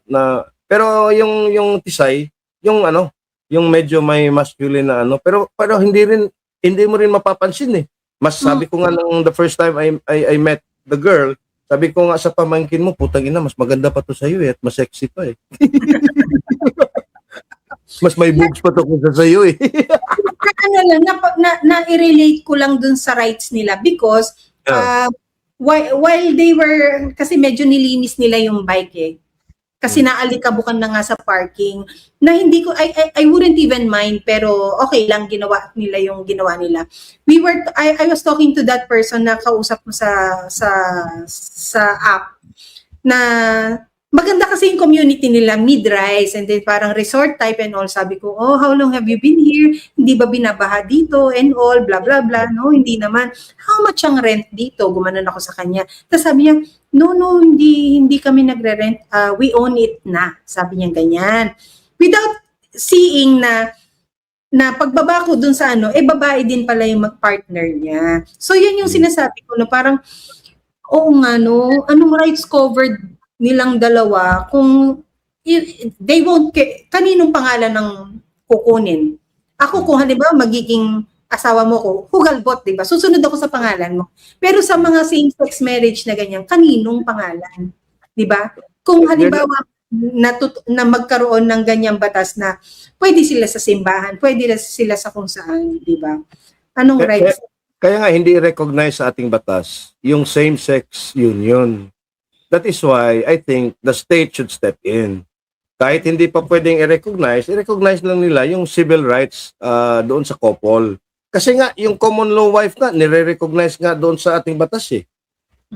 na pero yung tisay, yung ano, yung medyo may masculine na ano, pero hindi mo rin mapapansin eh. Mas sabi ko nga nung the first time I met the girl, sabi ko nga sa pamangkin mo, putang ina, mas maganda pa to sa iyo at mas sexy pa eh. Mas may boobs pa to kaysa sa iyo eh. Ano lang, na-relate ko lang dun sa rights nila because while they were, kasi medyo nilinis nila yung bike eh. Kasi naalikabukan na nga sa parking na hindi ko, I wouldn't even mind, pero okay lang, ginawa nila yung ginawa nila. I was talking to that person na kausap mo sa app na maganda kasi yung community nila, mid-rise, and then parang resort type and all. Sabi ko, oh, how long have you been here? Hindi ba binabaha dito and all, blah, blah, blah. No, hindi naman. How much ang rent dito? Gumanon ako sa kanya. Tapos sabi niya, no, hindi kami nagre-rent. We own it na. Sabi niya ganyan. Without seeing na pagbaba ko dun sa ano, babae din pala yung mag-partner niya. So, yan yung sinasabi ko, no, parang, oo nga, no, anong rights covered nilang dalawa kung they won't kaninong pangalan ng kukunin. Ako kung halimbawa magiging asawa mo ko, hugalbot, di ba? Susunod ako sa pangalan mo. Pero sa mga same-sex marriage na ganyan, kaninong pangalan? Di ba? Kung halimbawa na magkaroon ng ganyang batas na pwede sila sa simbahan, pwede sila sa kung saan, di ba? Anong rights? Kaya nga hindi recognize sa ating batas yung same-sex union. That is why I think the state should step in. Kahit hindi pa pwedeng i-recognize lang nila yung civil rights doon sa couple. Kasi nga, yung common law wife nga, nire-recognize nga doon sa ating batas eh.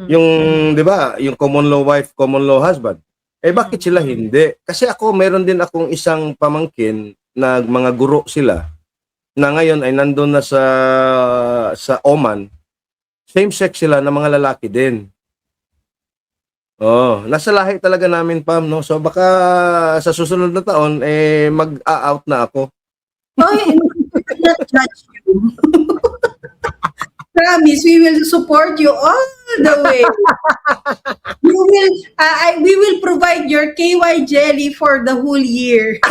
Yung, di ba, yung common law wife, common law husband. Bakit sila hindi? Kasi ako, meron din akong isang pamangkin na mga guro sila na ngayon ay nandun na sa Oman. Same-sex sila na mga lalaki din. Oh, nasa lahi talaga namin, Pam, no? So baka sa susunod na taon mag-out na ako. Oy, not judge you. Promise, we will support you all the way. We will provide your KY jelly for the whole year.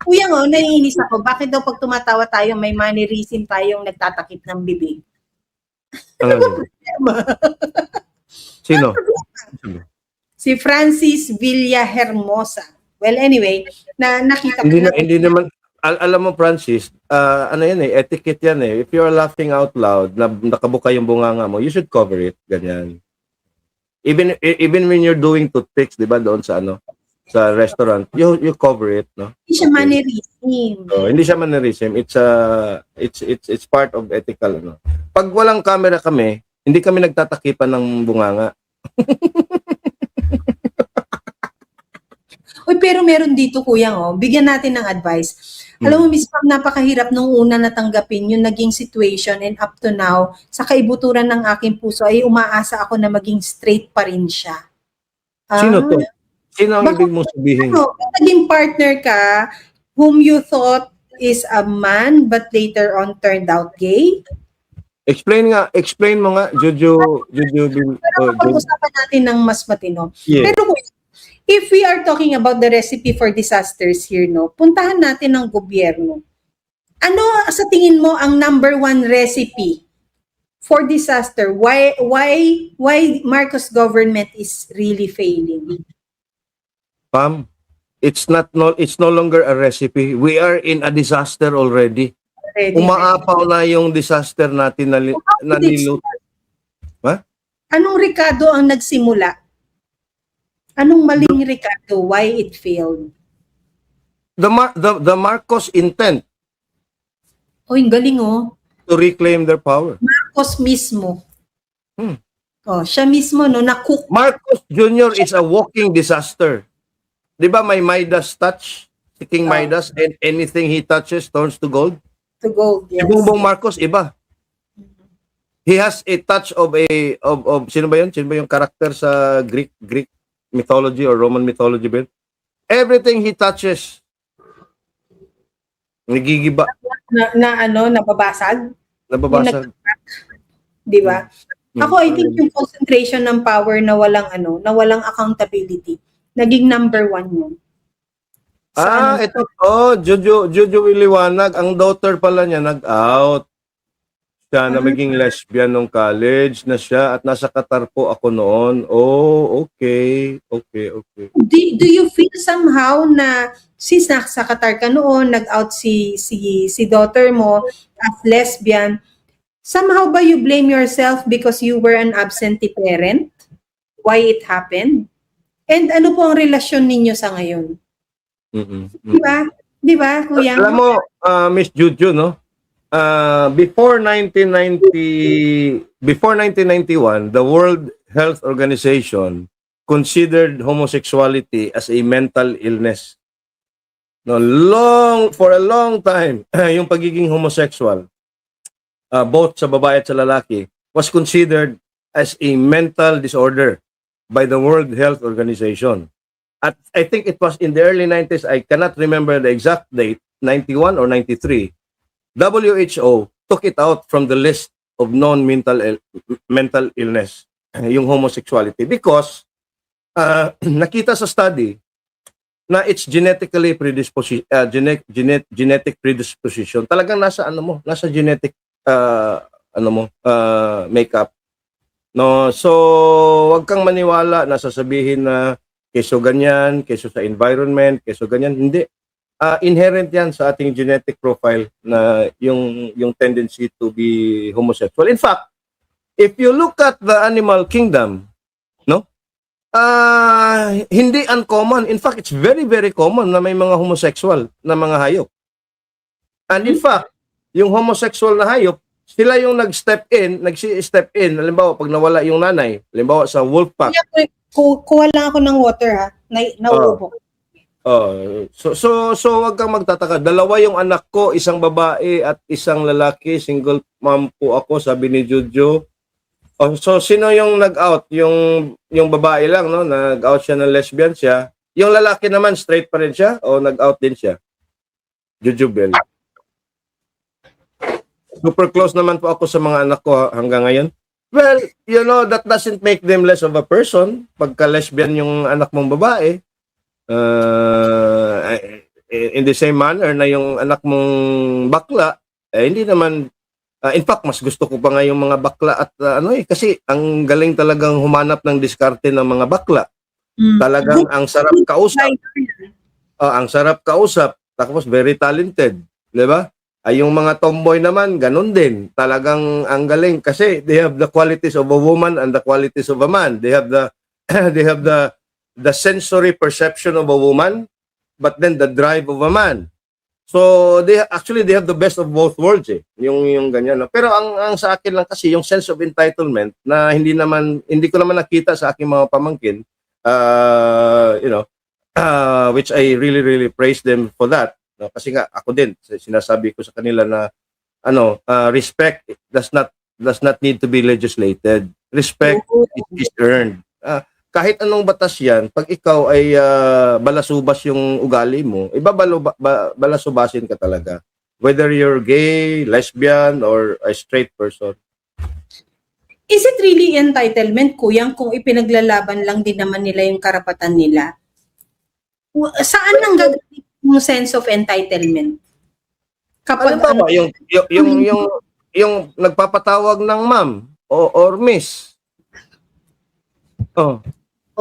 Kuya ngo, naiinis ako. Bakit daw pag tumatawa tayo, may mannerism tayong nagtatakip ng bibig? Ano? Sino? Si Francis Villahermosa. Well, anyway, nakita ko hindi naman, alam mo, Francis, ano yan etiquette yan If you're laughing out loud, na nakabuka yung bunganga mo, you should cover it, ganyan. Even when you're doing toothpicks, di ba, doon sa sa restaurant, you cover it, no? Hindi siya mannerism. So, hindi siya mannerism. It's part of ethical, Pag walang camera kami, hindi kami nagtatakipan ng bunganga. Uy, pero meron dito, kuya, bigyan natin ng advice. Alam mo, Miss Pam, napakahirap nung una natanggapin yung naging situation, and up to now, sa kaibuturan ng aking puso, ay umaasa ako na maging straight pa rin siya. Sino to? Sino ang ibig mong sabihin? Naging partner ka, whom you thought is a man, but later on turned out gay? Explain mo nga, Jojo. Pero pag-usapan natin ng mas matino. Yeah. Pero if we are talking about the recipe for disasters here, puntahan natin ng gobyerno. Ano sa tingin mo ang number one recipe for disaster? Why Marcos government is really failing? Pam, it's no longer a recipe. We are in a disaster already. Ready. Umaapaw na yung disaster natin na nilut. Anong Ricardo ang nagsimula? Anong maling Ricardo? Why it failed? The Marcos intent Oh, yung galing oh. to reclaim their power. Marcos mismo. Hmm. Oh, siya mismo no na-cook Marcos Jr. is a walking disaster. 'Di ba may Midas touch? Si King Midas, and anything he touches turns to gold. to gold. Si Yes. Bongbong Marcos iba. He has a touch of sino ba 'yun? Sino ba yung character sa Greek mythology or Roman mythology ba yun? Everything he touches nagigiba, Nababasag, nababasag. di ba? Ako, I think Mm. yung concentration ng power na walang accountability, naging number 1 yun. Ito. Jojo Iliwanag. Ang daughter pala niya nag-out. Siya na maging lesbian nung college na siya at nasa Qatar po ako noon. Oh, okay. Do you feel somehow na since nasa Qatar ka noon, nag-out si daughter mo as lesbian, somehow ba you blame yourself because you were an absentee parent? Why it happened? And ano po ang relasyon ninyo sa ngayon? Di ba? Di ba, kuya? Alam mo, Miss Juju, no? Before 1991, the World Health Organization considered homosexuality as a mental illness. No, for a long time, yung pagiging homosexual, both sa babae at sa lalaki, was considered as a mental disorder by the World Health Organization. At I think it was in the early 90s, I cannot remember the exact date, 91 or 93, WHO took it out from the list of mental illness, yung homosexuality, because nakita sa study na it's genetic predisposition. Talagang nasa nasa genetic makeup. No, so wag kang maniwala na sasabihin na keso ganyan, keso sa environment, keso ganyan, hindi. Inherent yan sa ating genetic profile na yung tendency to be homosexual. In fact, if you look at the animal kingdom, no? Hindi uncommon. In fact, it's very, very common na may mga homosexual na mga hayop. And in fact, yung homosexual na hayop, sila yung nag-step in. Halimbawa, pag nawala yung nanay, halimbawa sa wolf pack. Kuha lang ako ng water ha. Nauubok. So wag kang magtataka. Dalawa yung anak ko, isang babae at isang lalaki. Single mom po ako, sabi ni Jojo. So sino yung nag-out? Yung babae lang, no? Nag-out siya na lesbian siya. Yung lalaki naman, straight pa rin siya o nag-out din siya? Jojo Bell. Super close naman po ako sa mga anak ko hanggang ngayon. Well, that doesn't make them less of a person. Pagka lesbian yung anak mong babae, in the same manner na yung anak mong bakla, hindi naman, in fact, mas gusto ko pa nga yung mga bakla at kasi ang galing talagang humanap ng diskarte ng mga bakla. Talagang ang sarap kausap. Ang sarap kausap, tapos very talented, di ba? Yung mga tomboy naman, ganun din. Talagang ang galing kasi they have the qualities of a woman and the qualities of a man. They have the the sensory perception of a woman, but then the drive of a man. So they have the best of both worlds eh. Yung ganyan. No? Pero ang sa akin lang kasi yung sense of entitlement na hindi ko naman nakita sa aking mga pamangkin, which I really really praise them for that. No, kasi nga ako din sinasabi ko sa kanila na respect does not need to be legislated. Respect is earned. Kahit anong batas yan, pag ikaw ay balasubas yung ugali mo, balasubasin ka talaga. Whether you're gay, lesbian, or a straight person. Is it really entitlement, kuyang, kung ipinaglalaban lang din naman nila yung karapatan nila? Saan ang gagawin yung sense of entitlement? Kapag yung nagpapatawag ng ma'am or miss.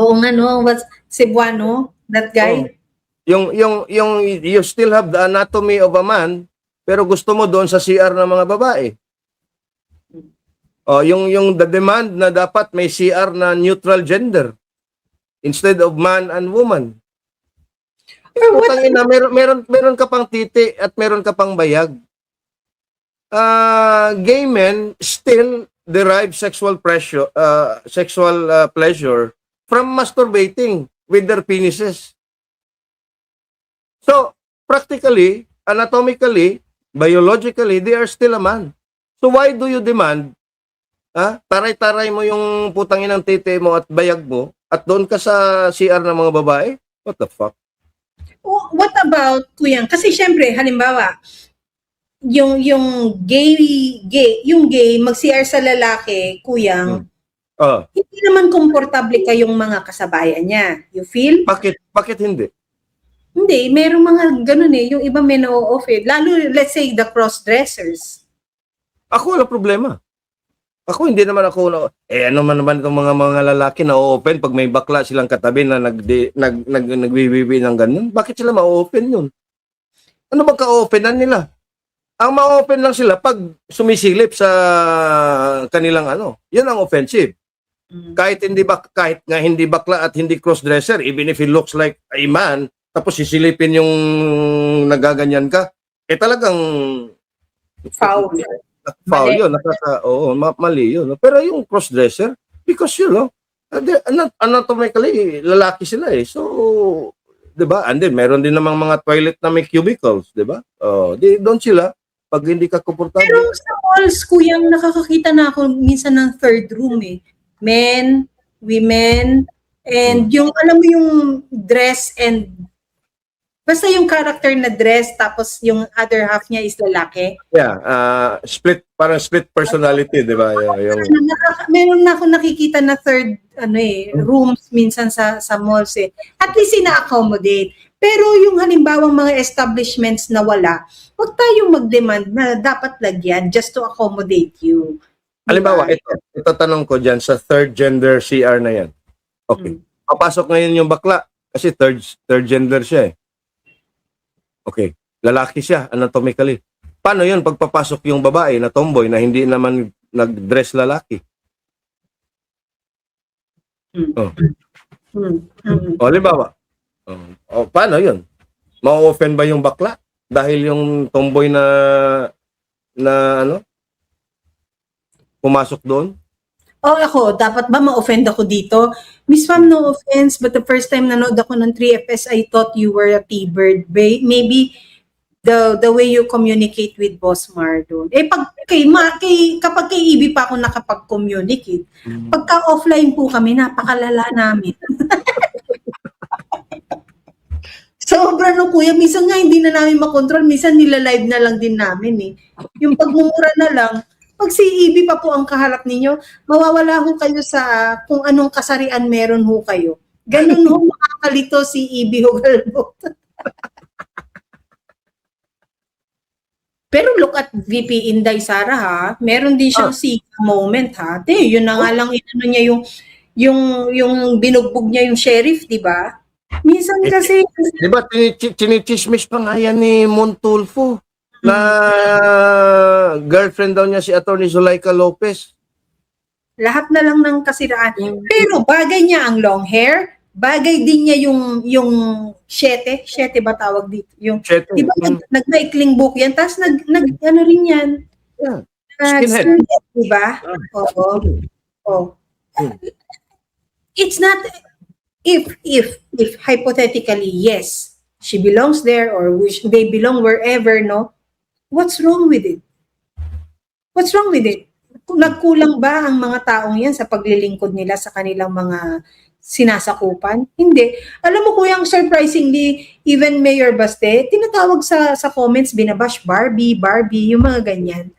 Oo nga no, Cebuano, that guy. Yung you still have the anatomy of a man, pero gusto mo doon sa CR ng mga babae. Oh, yung the demand na dapat may CR na neutral gender instead of man and woman. Putang ina, meron ka pang titi at meron ka pang bayag. Gay men still derive sexual pleasure from masturbating with their penises. So, practically, anatomically, biologically, they are still a man. So why do you demand, taray-taray mo yung putang inang titi mo at bayag mo at doon ka sa CR ng mga babae? What the fuck? What about, Kuyang? Kasi syempre, halimbawa, yung gay mag-CR sa lalaki, Kuyang, hindi naman komportable kayong mga kasabayan niya. You feel? Bakit hindi? Hindi, merong mga ganun yung iba may na-off Lalo, let's say, the cross-dressers. Ako wala problema. Ako hindi naman ako ano man naman itong mga lalaki na open pag may bakla silang katabi na nagbibibi ng ganun. Bakit sila ma-open yun? Ano ba ka-openan nila? Ang ma-open lang sila pag sumisilip sa kanilang Yan ang offensive. Kahit nga hindi bakla at hindi cross-dresser, even if he looks like a man, tapos sisilipin yung nagaganyan ka, talagang Foul. Foul yun. Mali yun. Pero yung cross-dresser, because anatomically, lalaki sila eh. So, di ba? And then, meron din namang mga toilet na may cubicles, di ba? Doon sila, pag hindi ka komportable. Pero sa malls, Kuyang, nakakakita na ako minsan ng third room Men, women, and yung, alam mo yung dress and basta yung character na dress, tapos yung other half niya is lalaki. Yeah, parang split personality, di ba? Meron na ako nakikita na third rooms minsan sa malls At least ina-accommodate. Pero yung halimbawang mga establishments na wala, huwag tayong mag-demand na dapat lagyan just to accommodate you. Halimbawa, ito tanong ko dyan sa third gender CR na yan. Okay. Papasok ngayon yung bakla kasi third gender siya Okay. Lalaki siya anatomically. Paano yun pagpapasok yung babae na tomboy na hindi naman nag-dress lalaki? Halimbawa. Paano yun? Ma-open ba yung bakla? Dahil yung tomboy na pumasok doon? Ako, dapat ba ma-offend ako dito? Miss Ma'am, no offense, but the first time nanood ako ng 3FS, I thought you were a T-bird. Maybe the way you communicate with Boss Marlon. Kapag kay Ibi pa ako nakapag-communicate, pagka offline po kami, napakalala namin. Sobra Kuya, minsan nga hindi na namin makontrol, minsan nila-live na lang din namin Yung pagmumura na lang, pag si Ibi pa po ang kaharap ninyo, mawawala ho kayo sa kung anong kasarian meron ho kayo. Ganun ho makakalito si Ibi Hugalbot. Pero look at VP Inday Sara meron din siyang Sika moment yun na nga lang niya yung binugbog niya yung sheriff, di ba? Minsan kasi... Di ba, chinichismis pa nga yan ni Montulfo na girlfriend daw niya si Atty. Zulaika Lopez. Lahat na lang ng kasiraan. Pero bagay niya ang long hair, bagay din niya yung shete ba tawag dito? Yung, di ba nagmaikling book yan, tapos ano rin yan? Yeah. Skinhead, di ba? Oo. It's not, if hypothetically, yes, she belongs there or they belong wherever, what's wrong with it? What's wrong with it? Nagkulang ba ang mga taong yan sa paglilingkod nila sa kanilang mga sinasakupan? Hindi. Alam mo Kuyang, surprisingly, even Mayor Baste, tinatawag sa comments, binabash Barbie, yung mga ganyan.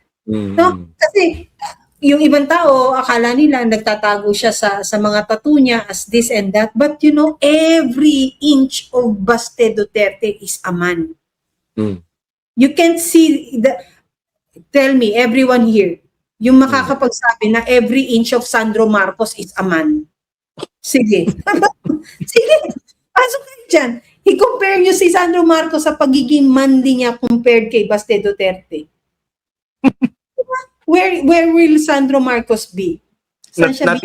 Kasi yung ibang tao, akala nila nagtatago siya sa mga tattoo niya as this and that. But every inch of Baste Duterte is a man. You can't see tell me, everyone here, yung makakapagsabi na every inch of Sandro Marcos is a man. Sige. Sige. Pasok kayo dyan. I-compare nyo si Sandro Marcos sa pagiging manly niya compared kay Baste Duterte. Where will Sandro Marcos be? Saan siya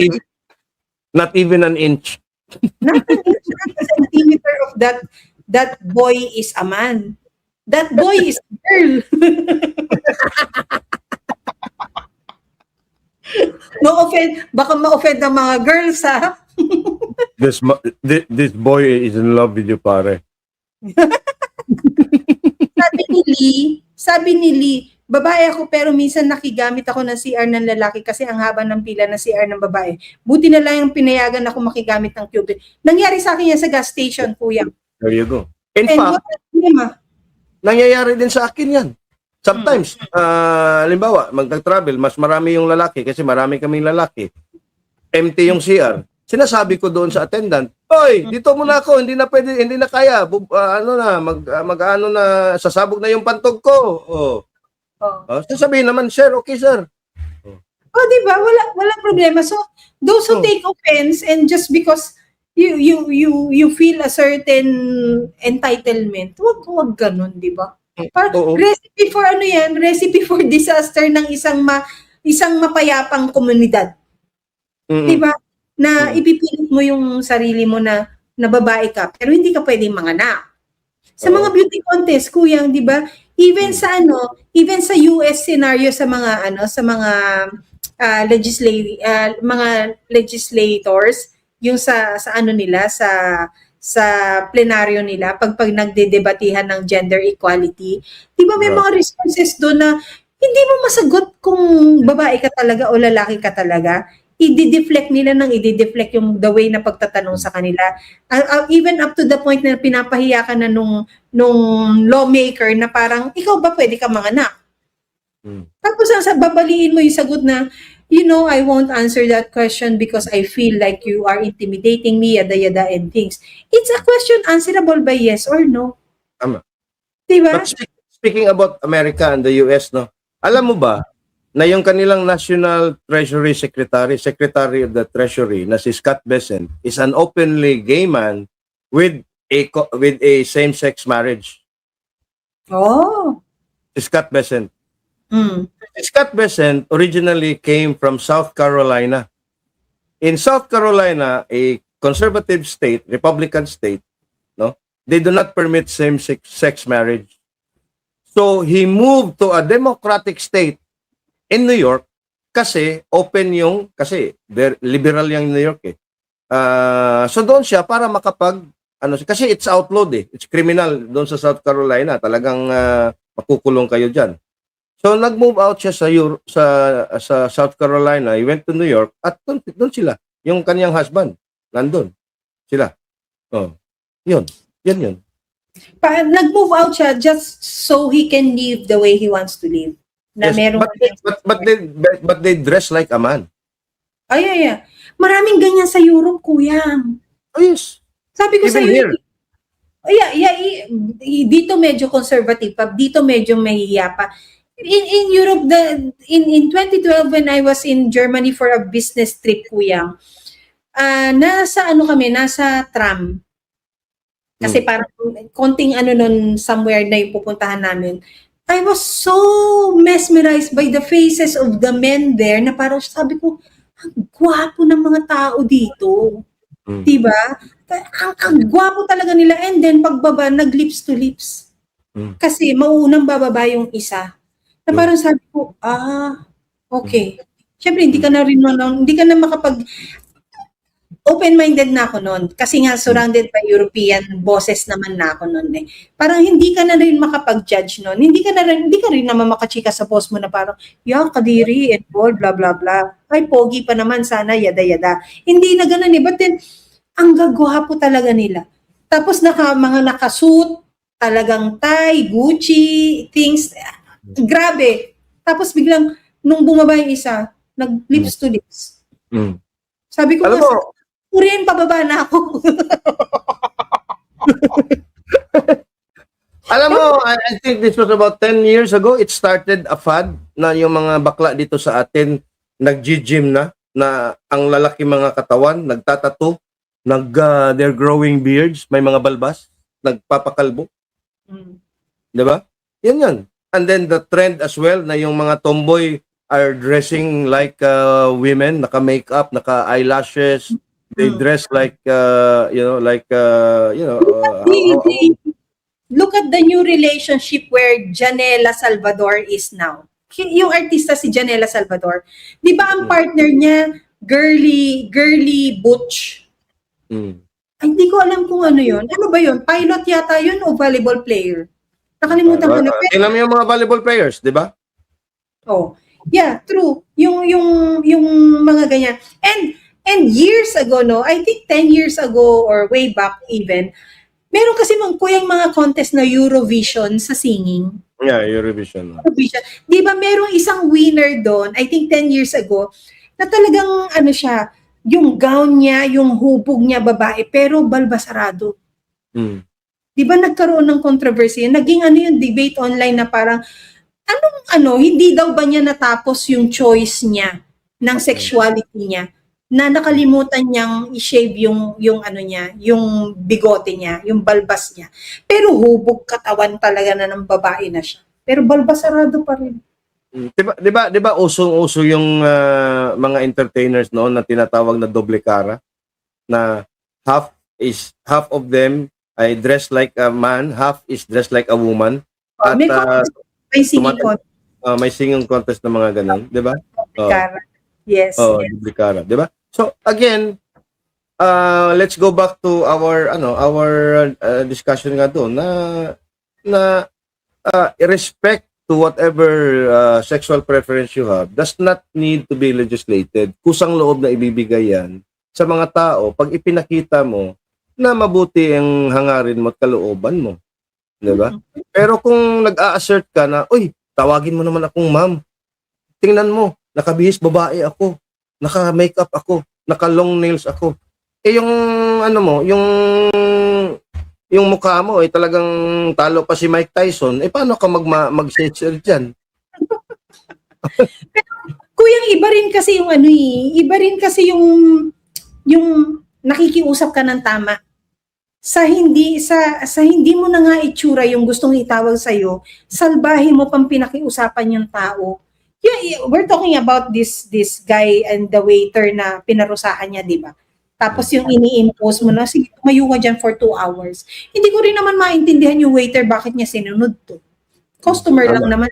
Not even an inch. Not an inch, not a centimeter of that boy is a man. That boy is a girl. No offend, baka ma-offend ang mga girls, ha? This boy is in love with you, pare. Sabi ni Lee, babae ako pero minsan nakigamit ako ng CR ng lalaki kasi ang haba ng pila ng CR ng babae. Buti na lang yung pinayagan ako makigamit ng cube. Nangyari sa akin yan sa gas station, kuya. There you go. In And fact, what problema? nangyayari din sa akin yan. Sometimes, halimbawa, magta-travel, mas marami yung lalaki kasi marami kaming lalaki. Empty yung CR. Sinasabi ko doon sa attendant, "Oy, dito muna ako, hindi na pwede, hindi na kaya. Mag-ano na, sasabog na yung pantog ko." Oh. Sasabihin naman, "Sir, okay, sir." Oh, di ba? Wala problema. So, those who take offense and just because you feel a certain entitlement, wag ganun, di ba? Recipe for ano yan? Recipe for disaster ng isang mapayapang komunidad. Di ba? Na ipipilit mo yung sarili mo na babae ka, pero hindi ka pwedeng manganak. Sa mga beauty contest, kuyang, di ba? Even sa US scenario sa mga mga legislators, yung sa ano nila sa plenaryo nila pag nagdedebatihan ng gender equality, di ba may mga responses doon na hindi mo masagot kung babae ka talaga o lalaki ka talaga. I-deflect yung the way na pagtatanong sa kanila. Even up to the point na pinapahiya ka na nung lawmaker na parang, ikaw ba pwede ka manganak? Tapos babaliin mo yung sagot na, I won't answer that question because I feel like you are intimidating me, yada yada and things. It's a question answerable by yes or no. Tama. Diba? But speaking about America and the US, no, alam mo ba na yung kanilang National Treasury Secretary of the Treasury na si Scott Bessent is an openly gay man with a same-sex marriage. Oh. Si Scott Bessent. Scott Bessent originally came from South Carolina. In South Carolina, a conservative state, Republican state, no, they do not permit same-sex marriage. So he moved to a Democratic state in New York kasi kasi liberal yung New York eh. So doon siya para kasi it's outlawed eh. It's criminal doon sa South Carolina. Talagang makukulong kayo diyan. So nag-move out siya sa South Carolina. He went to New York at doon sila. Yung kanyang husband nandun sila. Oh. Yun. Nag-move out siya just so he can live the way he wants to live. Na yes, but they dress like a man. Ay. Maraming ganyan sa Europe, kuya. Oh, yes. Sabi ko Even sa iyo. here. Dito medyo conservative pa, dito medyo mahihiya pa. In Europe, in 2012 when I was in Germany for a business trip, kuya, nasa tram. Kasi parang konting nun somewhere na yung pupuntahan namin. I was so mesmerized by the faces of the men there na parang sabi ko, ang gwapo ng mga tao dito. Diba? Ang gwapo talaga nila. And then pagbaba, nag-lips to lips. Kasi mauunang bababa yung isa. Na parang sabi ko, okay. Siyempre, hindi ka na makapag... Open-minded na ako noon kasi nga surrounded by European bosses naman na ako noon eh. Parang hindi ka na rin makapag-judge noon. Hindi ka rin naman makachika sa boss mo na parang, kadiri, and all, blah, blah, blah. Ay, pogi pa naman sana, yada, yada. Hindi na ganun eh. But then, ang gagwapo talaga nila. Tapos mga nakasuit, talagang tie, Gucci, things. Grabe. Tapos biglang, nung bumaba yung isa, nag-lips to lips. Sabi ko, Korean, pababa na ako. Alam mo, I think this was about 10 years ago. It started a fad na yung mga bakla dito sa atin nag-gym na ang lalaki mga katawan, nagtatato, they're growing beards, may mga balbas. nagpapakalbo. Mm. Di ba? Yan. And then the trend as well na yung mga tomboy are dressing like women, naka-makeup, naka-eyelashes. They dress like, Look at the new relationship where Janela Salvador is now. Yung artista si Janela Salvador. Di ba ang partner niya, girly butch? Mm. Ay, hindi ko alam kung ano yun. Ano ba yun? Pilot yata yun o volleyball player? Nakalimutan ko na. Tingnan mo yung mga volleyball players, di ba? Oh, yeah, true. Yung mga ganyan. And years ago, no, I think 10 years ago or way back even, meron kasi kuyang mga contest na Eurovision sa singing. Yeah, Eurovision. Eurovision. Di ba merong isang winner doon, I think 10 years ago, na talagang ano siya, yung gown niya, yung hubog niya babae, pero balbasarado. Mm. Di ba nagkaroon ng controversy? Naging ano yung debate online na parang, hindi daw ba niya natapos yung choice niya ng sexuality niya na nakalimutan niyang i-shave yung ano niya, yung bigote niya, yung balbas niya. Pero hubog katawan talaga na ng babae na siya. Pero balbasarado pa rin. Di ba usong-uso yung mga entertainers noon na tinatawag na doble cara, na half of them ay dressed like a man, half is dressed like a woman. At May singing contest. May singing contest na mga ganun, di ba? Yes. Doble cara, di ba? So again, let's go back to our discussion nga doon na respect to whatever sexual preference you have does not need to be legislated. Kusang loob na ibibigay yan sa mga tao pag ipinakita mo na mabuti ang hangarin mo at kalooban mo. Diba? Pero kung nag-a-assert ka na, uy, tawagin mo naman akong ma'am. Tingnan mo, nakabihis babae ako, naka-makeup ako, naka-long nails ako. Eh yung yung mukha mo ay talagang talo pa si Mike Tyson, eh paano ka mag-share dyan? Kuyang iba rin kasi yung nakikiusap ka ng tama. Sa hindi mo na nga itsura yung gustong itawag sa iyo, salbahin mo pang pinakiusapan yung tao. Yeah, we're talking about this guy and the waiter na pinarusahan niya, di ba? Tapos yung ini-impose mo na, sige, tumayo ka dyan for 2 hours. Hindi ko rin naman maintindihan yung waiter bakit niya sinunod to. Customer lang naman.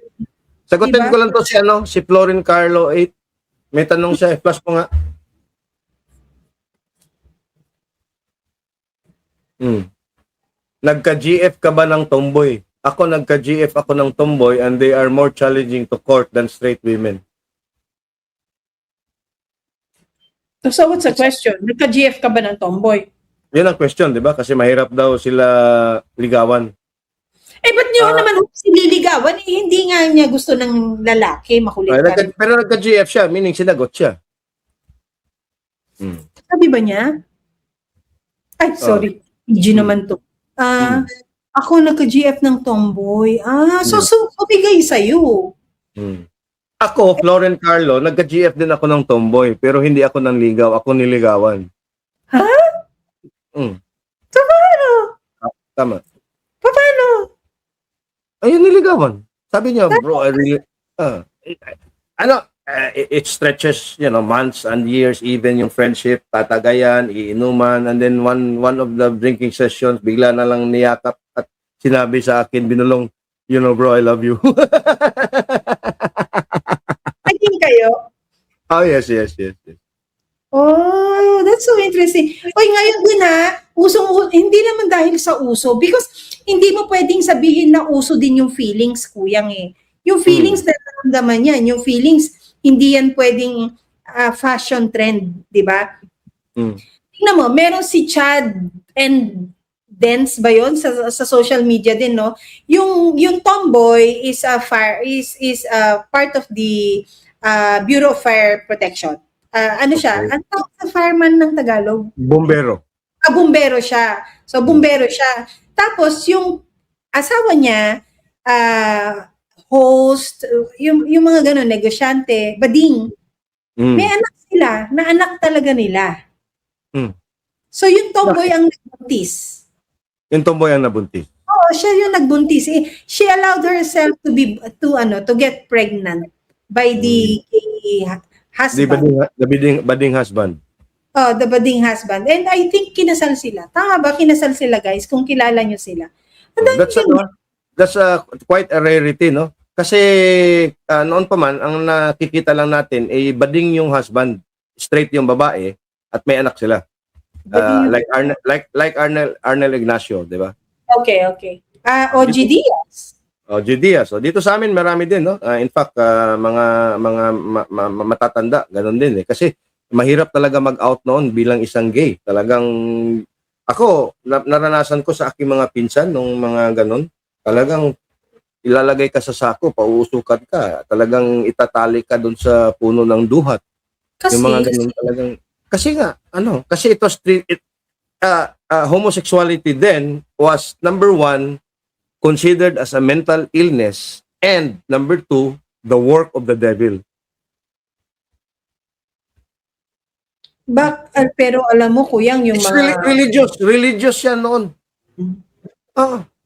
Sagutin diba? ko lang to si Florin Carlo 8. May tanong siya, flash mo nga. Nagka-GF ka ba ng tomboy? Ako nagka-GF ako ng tomboy and they are more challenging to court than straight women. So what's the question? Nagka-GF ka ba ng tomboy? Yun ang question, di ba? Kasi mahirap daw sila ligawan. Eh, ba't niyo naman siniligawan? Eh, hindi nga niya gusto ng lalaki, makulit ka rin. Pero nagka-GF siya, meaning sinagot siya. Sabi ba niya? Ay, sorry. PG naman to. Ako nagka-GF ng tomboy. So bigay sa'yo. Ako, Florin Carlo, nagka-GF din ako ng tomboy, pero hindi ako nanligaw, ako niligawan. Ha? So, paano? Tama. Paano? Ayun, niligawan. Sabi niya, bro, I really, it stretches, months and years, even yung friendship, tatagayan, iinuman, and then one of the drinking sessions, bigla na lang niyakap at sinabi sa akin, binulong, bro, I love you. Naging kayo? Oh, yes. Oh, that's so interesting. Oy, ngayon din hindi naman dahil sa uso, because hindi mo pwedeng sabihin na uso din yung feelings, kuyang eh. Yung feelings na naramdaman yan, yung feelings, hindi yan pwedeng fashion trend, di ba? Tingnan mo, meron si Chad and Dance ba yon sa social media din, no? Yung tomboy is part of the Bureau of Fire Protection. Ano siya? Ang tawag sa fireman ng Tagalog? Bombero. Bombero siya. So, bombero siya. Tapos, yung asawa niya, host, yung mga gano'n, negosyante, bading. May anak sila, na anak talaga nila. So, yung tomboy ang nag-notice. Yung tomboy ang nabuntis. Oo, siya yung nagbuntis. She allowed herself to get pregnant by the Di husband. bading husband. Oh, the budding husband. And I think kinasal sila. Tama ba? Kinasal sila, guys, kung kilala nyo sila. And then, That's quite a rarity, no? Kasi noon pa man, ang nakikita lang natin, bading yung husband, straight yung babae, at may anak sila. Like Arnel Ignacio, di ba? okay. OG Diaz. Judias. So dito sa amin marami din, no? In fact, mga matatanda, ganun din eh. Kasi mahirap talaga mag-out noon bilang isang gay. Talagang ako naranasan ko sa aking mga pinsan nung mga ganun. Talagang ilalagay ka sa sako, pauusukan ka. Talagang itatali ka doon sa puno ng duhat. Kasi, Yung mga ganun talagang kasi nga kasi it was homosexuality then was number one considered as a mental illness, and number two, the work of the devil. pero alam mo, kuyang, yung It's mga... religious yan noon.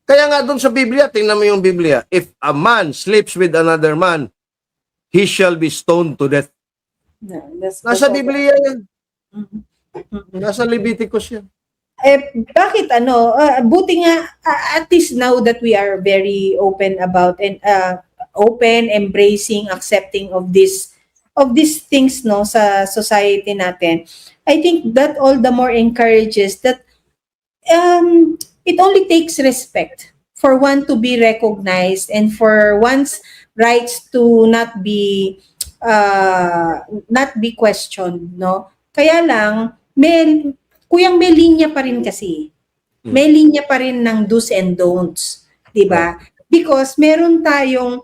Kaya nga doon sa Biblia, tingnan mo yung Biblia, if a man sleeps with another man, he shall be stoned to death. Nasa Biblia yan. Nasa Leviticus yan. Bakit buti nga at least now that we are very open about and embracing, accepting of these things, no, sa society natin. I think that all the more encourages that it only takes respect for one to be recognized and for one's rights to not be questioned, no? Kaya lang may linya pa rin kasi. May linya pa rin ng do's and don'ts, 'di ba? Because meron tayong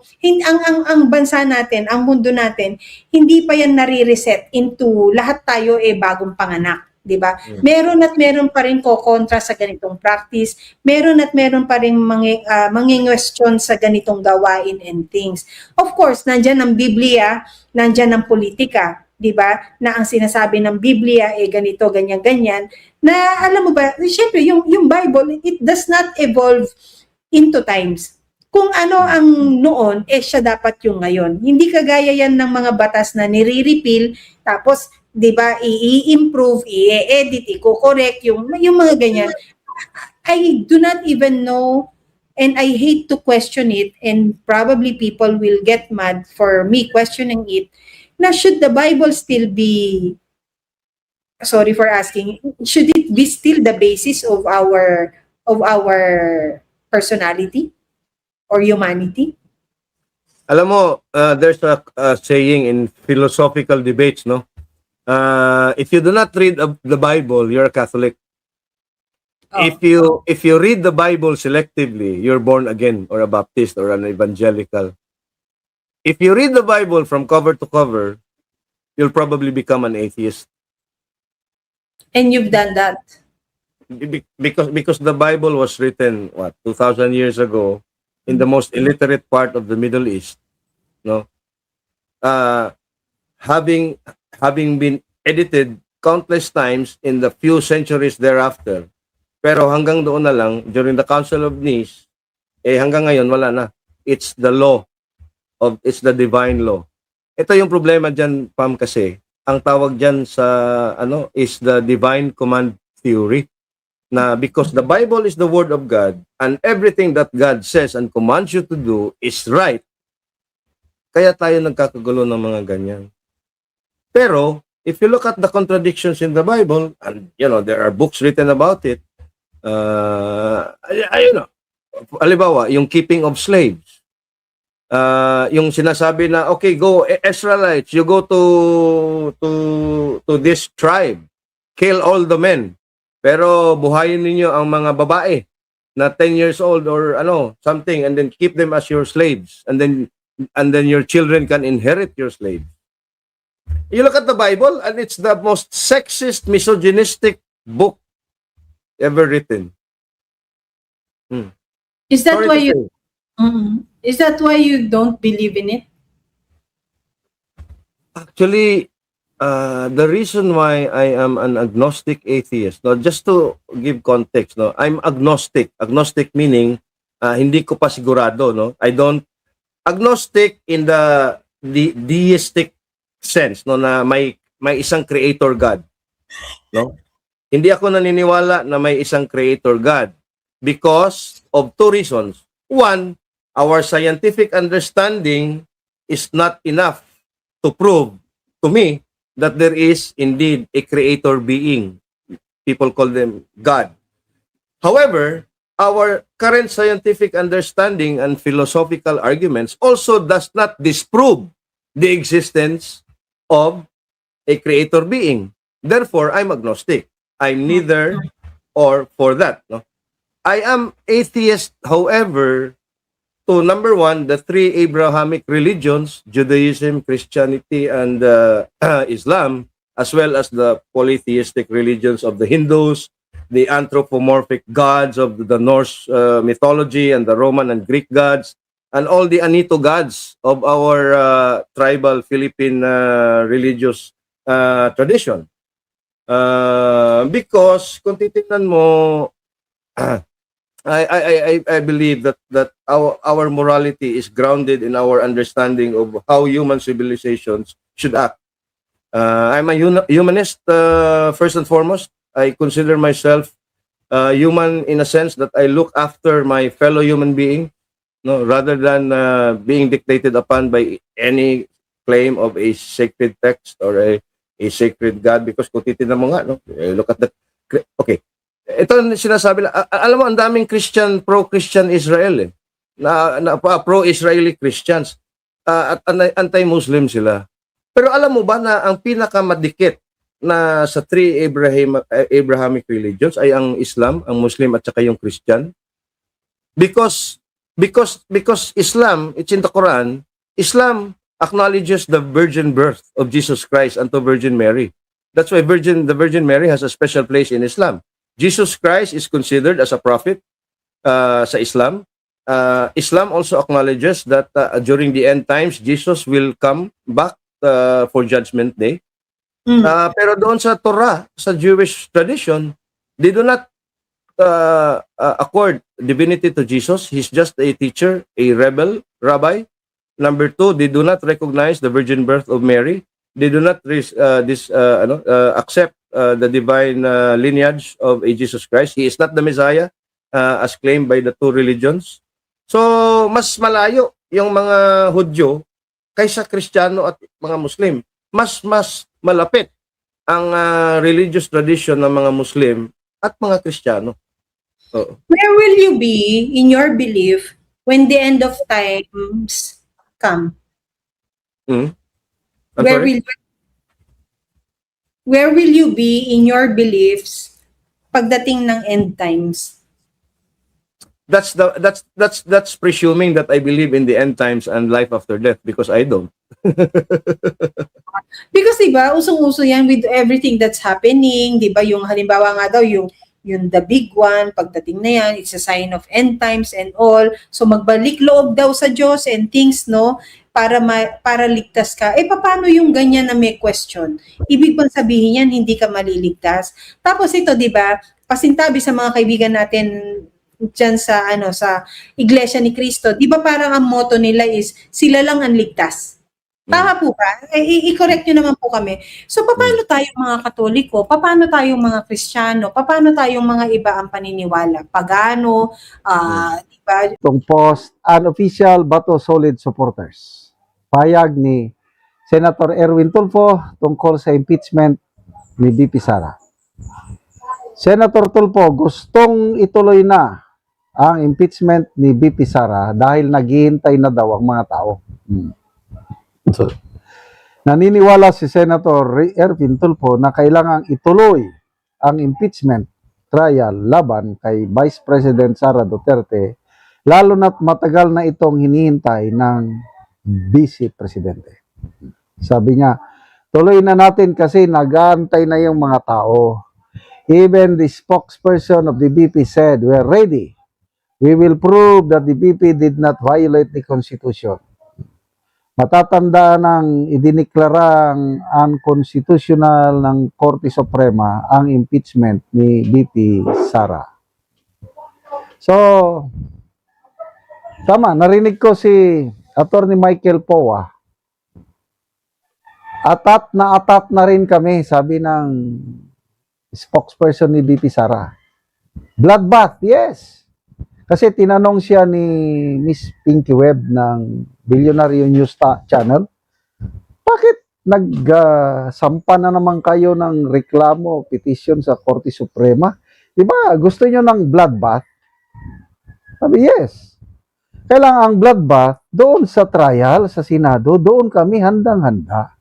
ang bansa natin, ang mundo natin, hindi pa yan nare-reset into lahat tayo bagong panganak, 'di ba? Meron pa rin kontra sa ganitong practice. Meron pa rin mangingwestiyon sa ganitong gawain and things. Of course, nandiyan ang Biblia, nandiyan ang politika, 'di ba? Na ang sinasabi ng Biblia ganito, ganyan. Na alam mo ba, syempre yung Bible, it does not evolve into times. Kung ano ang noon, siya dapat yung ngayon. Hindi kagaya yan ng mga batas na nire-repeal, tapos 'di ba, i-improve, i-edit, i-correct yung mga ganyan. I do not even know, and I hate to question it, and probably people will get mad for me questioning it, na should the Bible still be, sorry for asking, should it be still the basis of our personality or humanity? Alam mo, there's a saying in philosophical debates, no? If you do not read the Bible, you're a Catholic. If you read the Bible selectively, you're born again or a Baptist or an evangelical. If you read the Bible from cover to cover, you'll probably become an atheist. And you've done that. Because the Bible was written 2,000 years ago in the most illiterate part of the Middle East, no? Having been edited countless times in the few centuries thereafter, pero hanggang doon na lang during the Council of Nice, hanggang ngayon wala na. It's the divine law. Ito yung problema diyan, Pam, kasi ang tawag diyan sa is the divine command theory, na because the Bible is the word of God and everything that God says and commands you to do is right, kaya tayo nagkakagulo ng mga ganyan. Pero if you look at the contradictions in the Bible, and there are books written about it, halimbawa yung keeping of slaves, yung sinasabi na okay, go Israelites, you go to this tribe, kill all the men, pero buhayin ninyo ang mga babae na 10 years old or something, and then keep them as your slaves, and then your children can inherit your slaves. You look at the Bible and it's the most sexist, misogynistic book ever written. Is that why you don't believe in it? Actually, The reason why I am an agnostic atheist, no, just to give context, no, I'm agnostic. Agnostic meaning hindi ko pa sigurado, no. I don't agnostic in the deistic sense, no, na may isang creator God, no. Hindi ako naniniwala na may isang creator God because of two reasons. One, our scientific understanding is not enough to prove to me that there is indeed a creator being. People call them God. However, our current scientific understanding and philosophical arguments also does not disprove the existence of a creator being. Therefore, I'm agnostic. I'm neither or for that. No? I am atheist, however, to number one, the three Abrahamic religions, Judaism, Christianity, and Islam, as well as the polytheistic religions of the Hindus, the anthropomorphic gods of the Norse mythology and the Roman and Greek gods, and all the Anito gods of our tribal Philippine religious tradition. Because kung titingnan mo, I believe that our morality is grounded in our understanding of how human civilizations should act. I'm a humanist first and foremost. I consider myself human in a sense that I look after my fellow human being, no, rather than being dictated upon by any claim of a sacred text or a sacred God. Because kung titignan mo nga, no, look at the okay. Ito ang sinasabi lang, alam mo, ang daming Christian, pro-Christian Israel pro-Israeli Christians at anti-Muslim sila. Pero alam mo ba na ang pinakamadikit na sa three Abrahamic religions ay ang Islam, ang Muslim at saka yung Christian? Because Islam, it's in the Quran, Islam acknowledges the virgin birth of Jesus Christ unto Virgin Mary. That's why the Virgin Mary has a special place in Islam. Jesus Christ is considered as a prophet sa Islam. Islam also acknowledges that during the end times, Jesus will come back for Judgment Day. Pero doon sa Torah, sa Jewish tradition, they do not accord divinity to Jesus. He's just a teacher, a rebel rabbi. Number two, they do not recognize the virgin birth of Mary. They do not accept the divine lineage of a Jesus Christ. He is not the Messiah as claimed by the two religions. So, mas malayo yung mga Hudyo kaysa Kristiyano at mga Muslim. Mas malapit ang religious tradition ng mga Muslim at mga Kristiyano. So, Where will you be in your belief when the end of times come? I'm Where sorry? where will you be in your beliefs pagdating ng end times? That's presuming that I believe in the end times and life after death, because I don't. Because diba, usong-uso yan with everything that's happening, diba, yung halimbawa nga daw, yung the big one, pagdating na yan, it's a sign of end times and all. So magbalik loob daw sa Diyos and things, no, para ligtas ka. Paano yung ganyan na may question? Ibig bang sabihin yan, hindi ka maliligtas? Tapos ito, diba, pasintabi sa mga kaibigan natin dyan sa Iglesia ni Cristo, di ba parang ang motto nila is sila lang ang ligtas? Tama po ba? I-correct nyo naman po kami. So paano tayong mga Katoliko? Paano tayong mga Kristiyano? Paano tayong mga iba ang paniniwala? Pagano? Di ba? Itong post, unofficial Bato Solid supporters. Payag ni Senator Erwin Tulfo tungkol sa impeachment ni BP Sara. Senator Tulfo gustong ituloy na ang impeachment ni BP Sara dahil naghihintay na daw ang mga tao. So, naniniwala si Senator Erwin Tulfo na kailangang ituloy ang impeachment trial laban kay Vice President Sara Duterte, lalo na't matagal na itong hinihintay ng Vice Presidente. Sabi niya, tuloy na natin kasi nag-aantay na yung mga tao. Even the spokesperson of the BP said, we're ready. We will prove that the BP did not violate the Constitution. Matatandaan ng idiniklarang unconstitutional ng Korte Suprema ang impeachment ni BP Sara. So, tama, narinig ko si Attorney Michael Powa. Atat na rin kami, sabi ng spokesperson ni BP Sara. Bloodbath, yes. Kasi tinanong siya ni Miss Pinky Webb ng Billionaire News Channel, bakit nagsampa na naman kayo ng reklamo, petition sa Korte Suprema? Diba, gusto nyo ng bloodbath? Sabi, yes. Kailangan ang bloodbath, doon sa trial, sa Senado, doon kami handang-handa.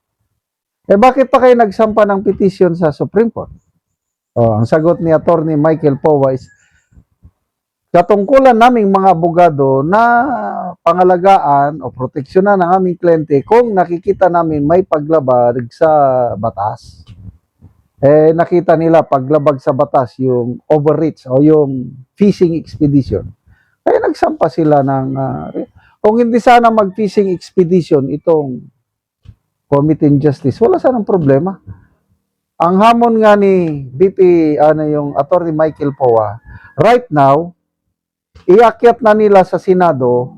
Bakit pa kayo nagsampa ng petition sa Supreme Court? Ang sagot ni Attorney Michael Powa is, katungkulan naming mga abogado na pangalagaan o proteksyonan ng aming kliyente kung nakikita namin may paglabag sa batas. Nakita nila paglabag sa batas yung overreach o yung fishing expedition. Kaya nagsampa sila ng kung hindi sana mag-fishing expedition itong Committee on Justice, wala sanang problema. Ang hamon nga ni BP, yung Attorney Michael Powa, right now, iakyat na nila sa Senado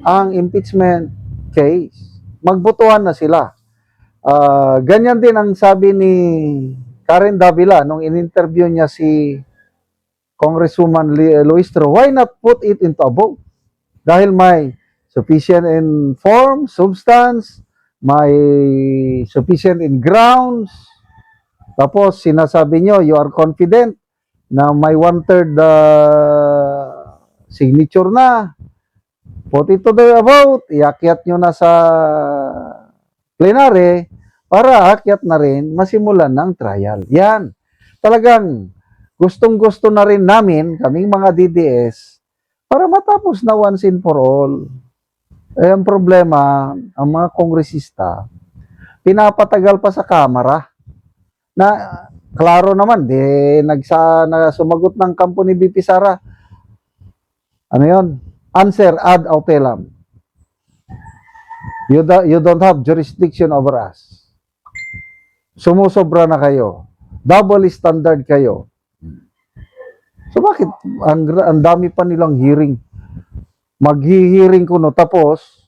ang impeachment case. Magbotohan na sila. Ganyan din ang sabi ni Karen Davila nung in-interview niya si Congresswoman Luistro, why not put it into a vote? Dahil may sufficient in form, substance, may sufficient in grounds. Tapos sinasabi nyo, you are confident na may 1/3 signature na. Put it to the vote, iakyat nyo na sa plenary para akyat na rin masimulan ng trial. Yan. Talagang gustong-gusto na rin namin, kaming mga DDS, para matapos na once and for all. Ang problema, ang mga kongresista, pinapatagal pa sa Kamara. Na, klaro naman, sumagot ng kampo ni BP Sara. Ano yon? Answer ad autelam. You don't have jurisdiction over us. Sumusobra na kayo. Double standard kayo. So bakit ang dami pa nilang hearing? Maghi-hearing kuno tapos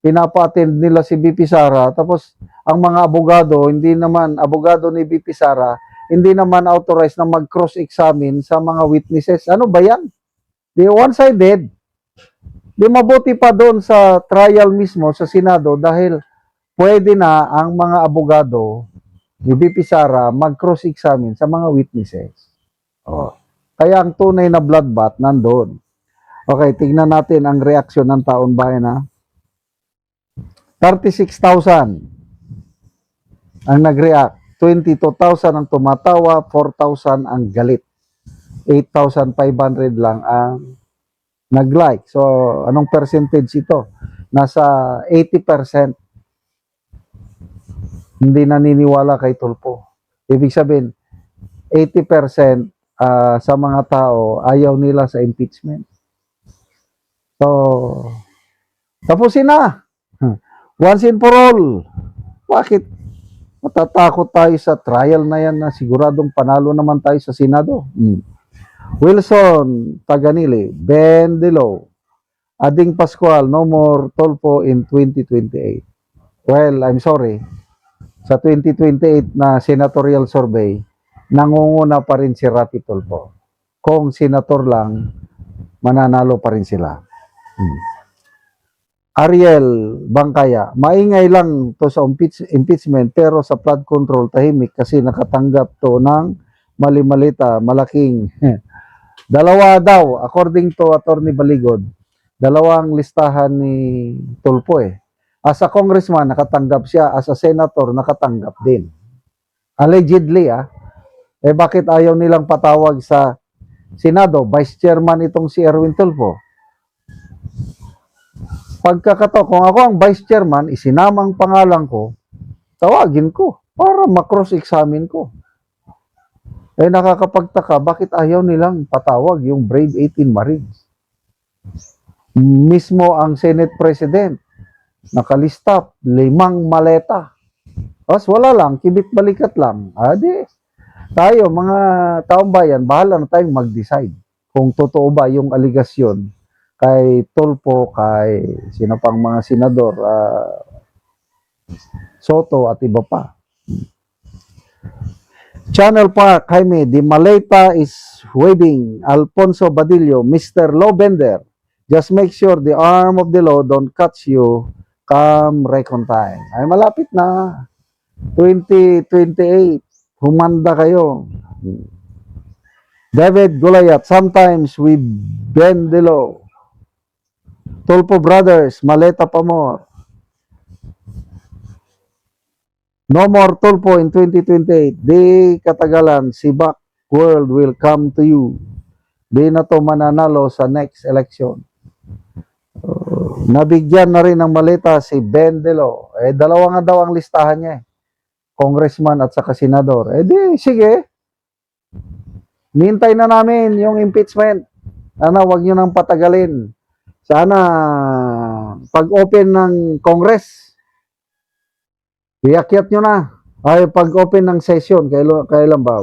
pinapa-attend nila si BP Sara tapos ang mga abogado, hindi naman abogado ni BP Sara, hindi naman authorized na mag-cross-examine sa mga witnesses. Ano ba yan? Di one-sided. Di mabuti pa doon sa trial mismo sa Senado dahil pwede na ang mga abogado ni BP Sara mag-cross-examine sa mga witnesses. Kaya ang tunay na bloodbath nandoon. Okay, tingnan natin ang reaksyon ng taon bayan ha. 36,000 ang nag-react. 22,000 ang tumatawa, 4,000 ang galit. 8,500 lang ang nag-like. So, anong percentage ito? Nasa 80% hindi naniniwala kay Tulfo. Ibig sabihin, 80% sa mga tao ayaw nila sa impeachment. So, tapusin na. Once and for all. Bakit? Matatakot tayo sa trial na yan na siguradong panalo naman tayo sa Senado. Wilson Taganili, Ben Dilo, Ading Pascual, no more Tulfo in 2028. Well, I'm sorry. Sa 2028 na senatorial survey, nangunguna pa rin si Rapi Tulfo. Kung senator lang, mananalo pa rin sila. Ariel Bangkaya, maingay lang to sa impeachment pero sa flood control tahimik kasi nakatanggap to ng mali-malita, malaking dalawa daw, according to Attorney Baligod, dalawang listahan ni Tulfo As a congressman, nakatanggap siya. As a senator, nakatanggap din. Allegedly, bakit ayaw nilang patawag sa Senado? Vice Chairman itong si Erwin Tulfo. Pagkakato, kung ako ang Vice Chairman, isinamang pangalan ko, tawagin ko para makross-examine ko. Nakakapagtaka, bakit ayaw nilang patawag yung Brave 18 Marines? Mismo ang Senate President, nakalista, 5 maleta. Tapos wala lang, kibit balikat lang. Di, tayo, mga taong bayan, bahala na tayong mag-decide kung totoo ba yung aligasyon kay Tulfo, kay sino pang mga senador, Soto at iba pa. Channel Park, Jaime, the Maleta is waving. Alfonso Badillo, Mr. Lowbender, just make sure the arm of the law don't catch you come recon time. Ay, malapit na. 2028. Humanda kayo. David Gulayat, sometimes we bend the law. Tulfo Brothers, Maleta pa more. No more Tulfo in 2028. Di katagalan, si Back World will come to you. Di na to mananalo sa next election. Nabigyan na rin ng maleta si Ben Delo. Dalawa nga daw ang listahan niya. Congressman at saka senador. Di, sige. Nintay na namin yung impeachment. Sana wag nyo nang patagalin. Sana pag-open ng Congress, iakyat nyo na. Ay, pag-open ng session, kailan ba?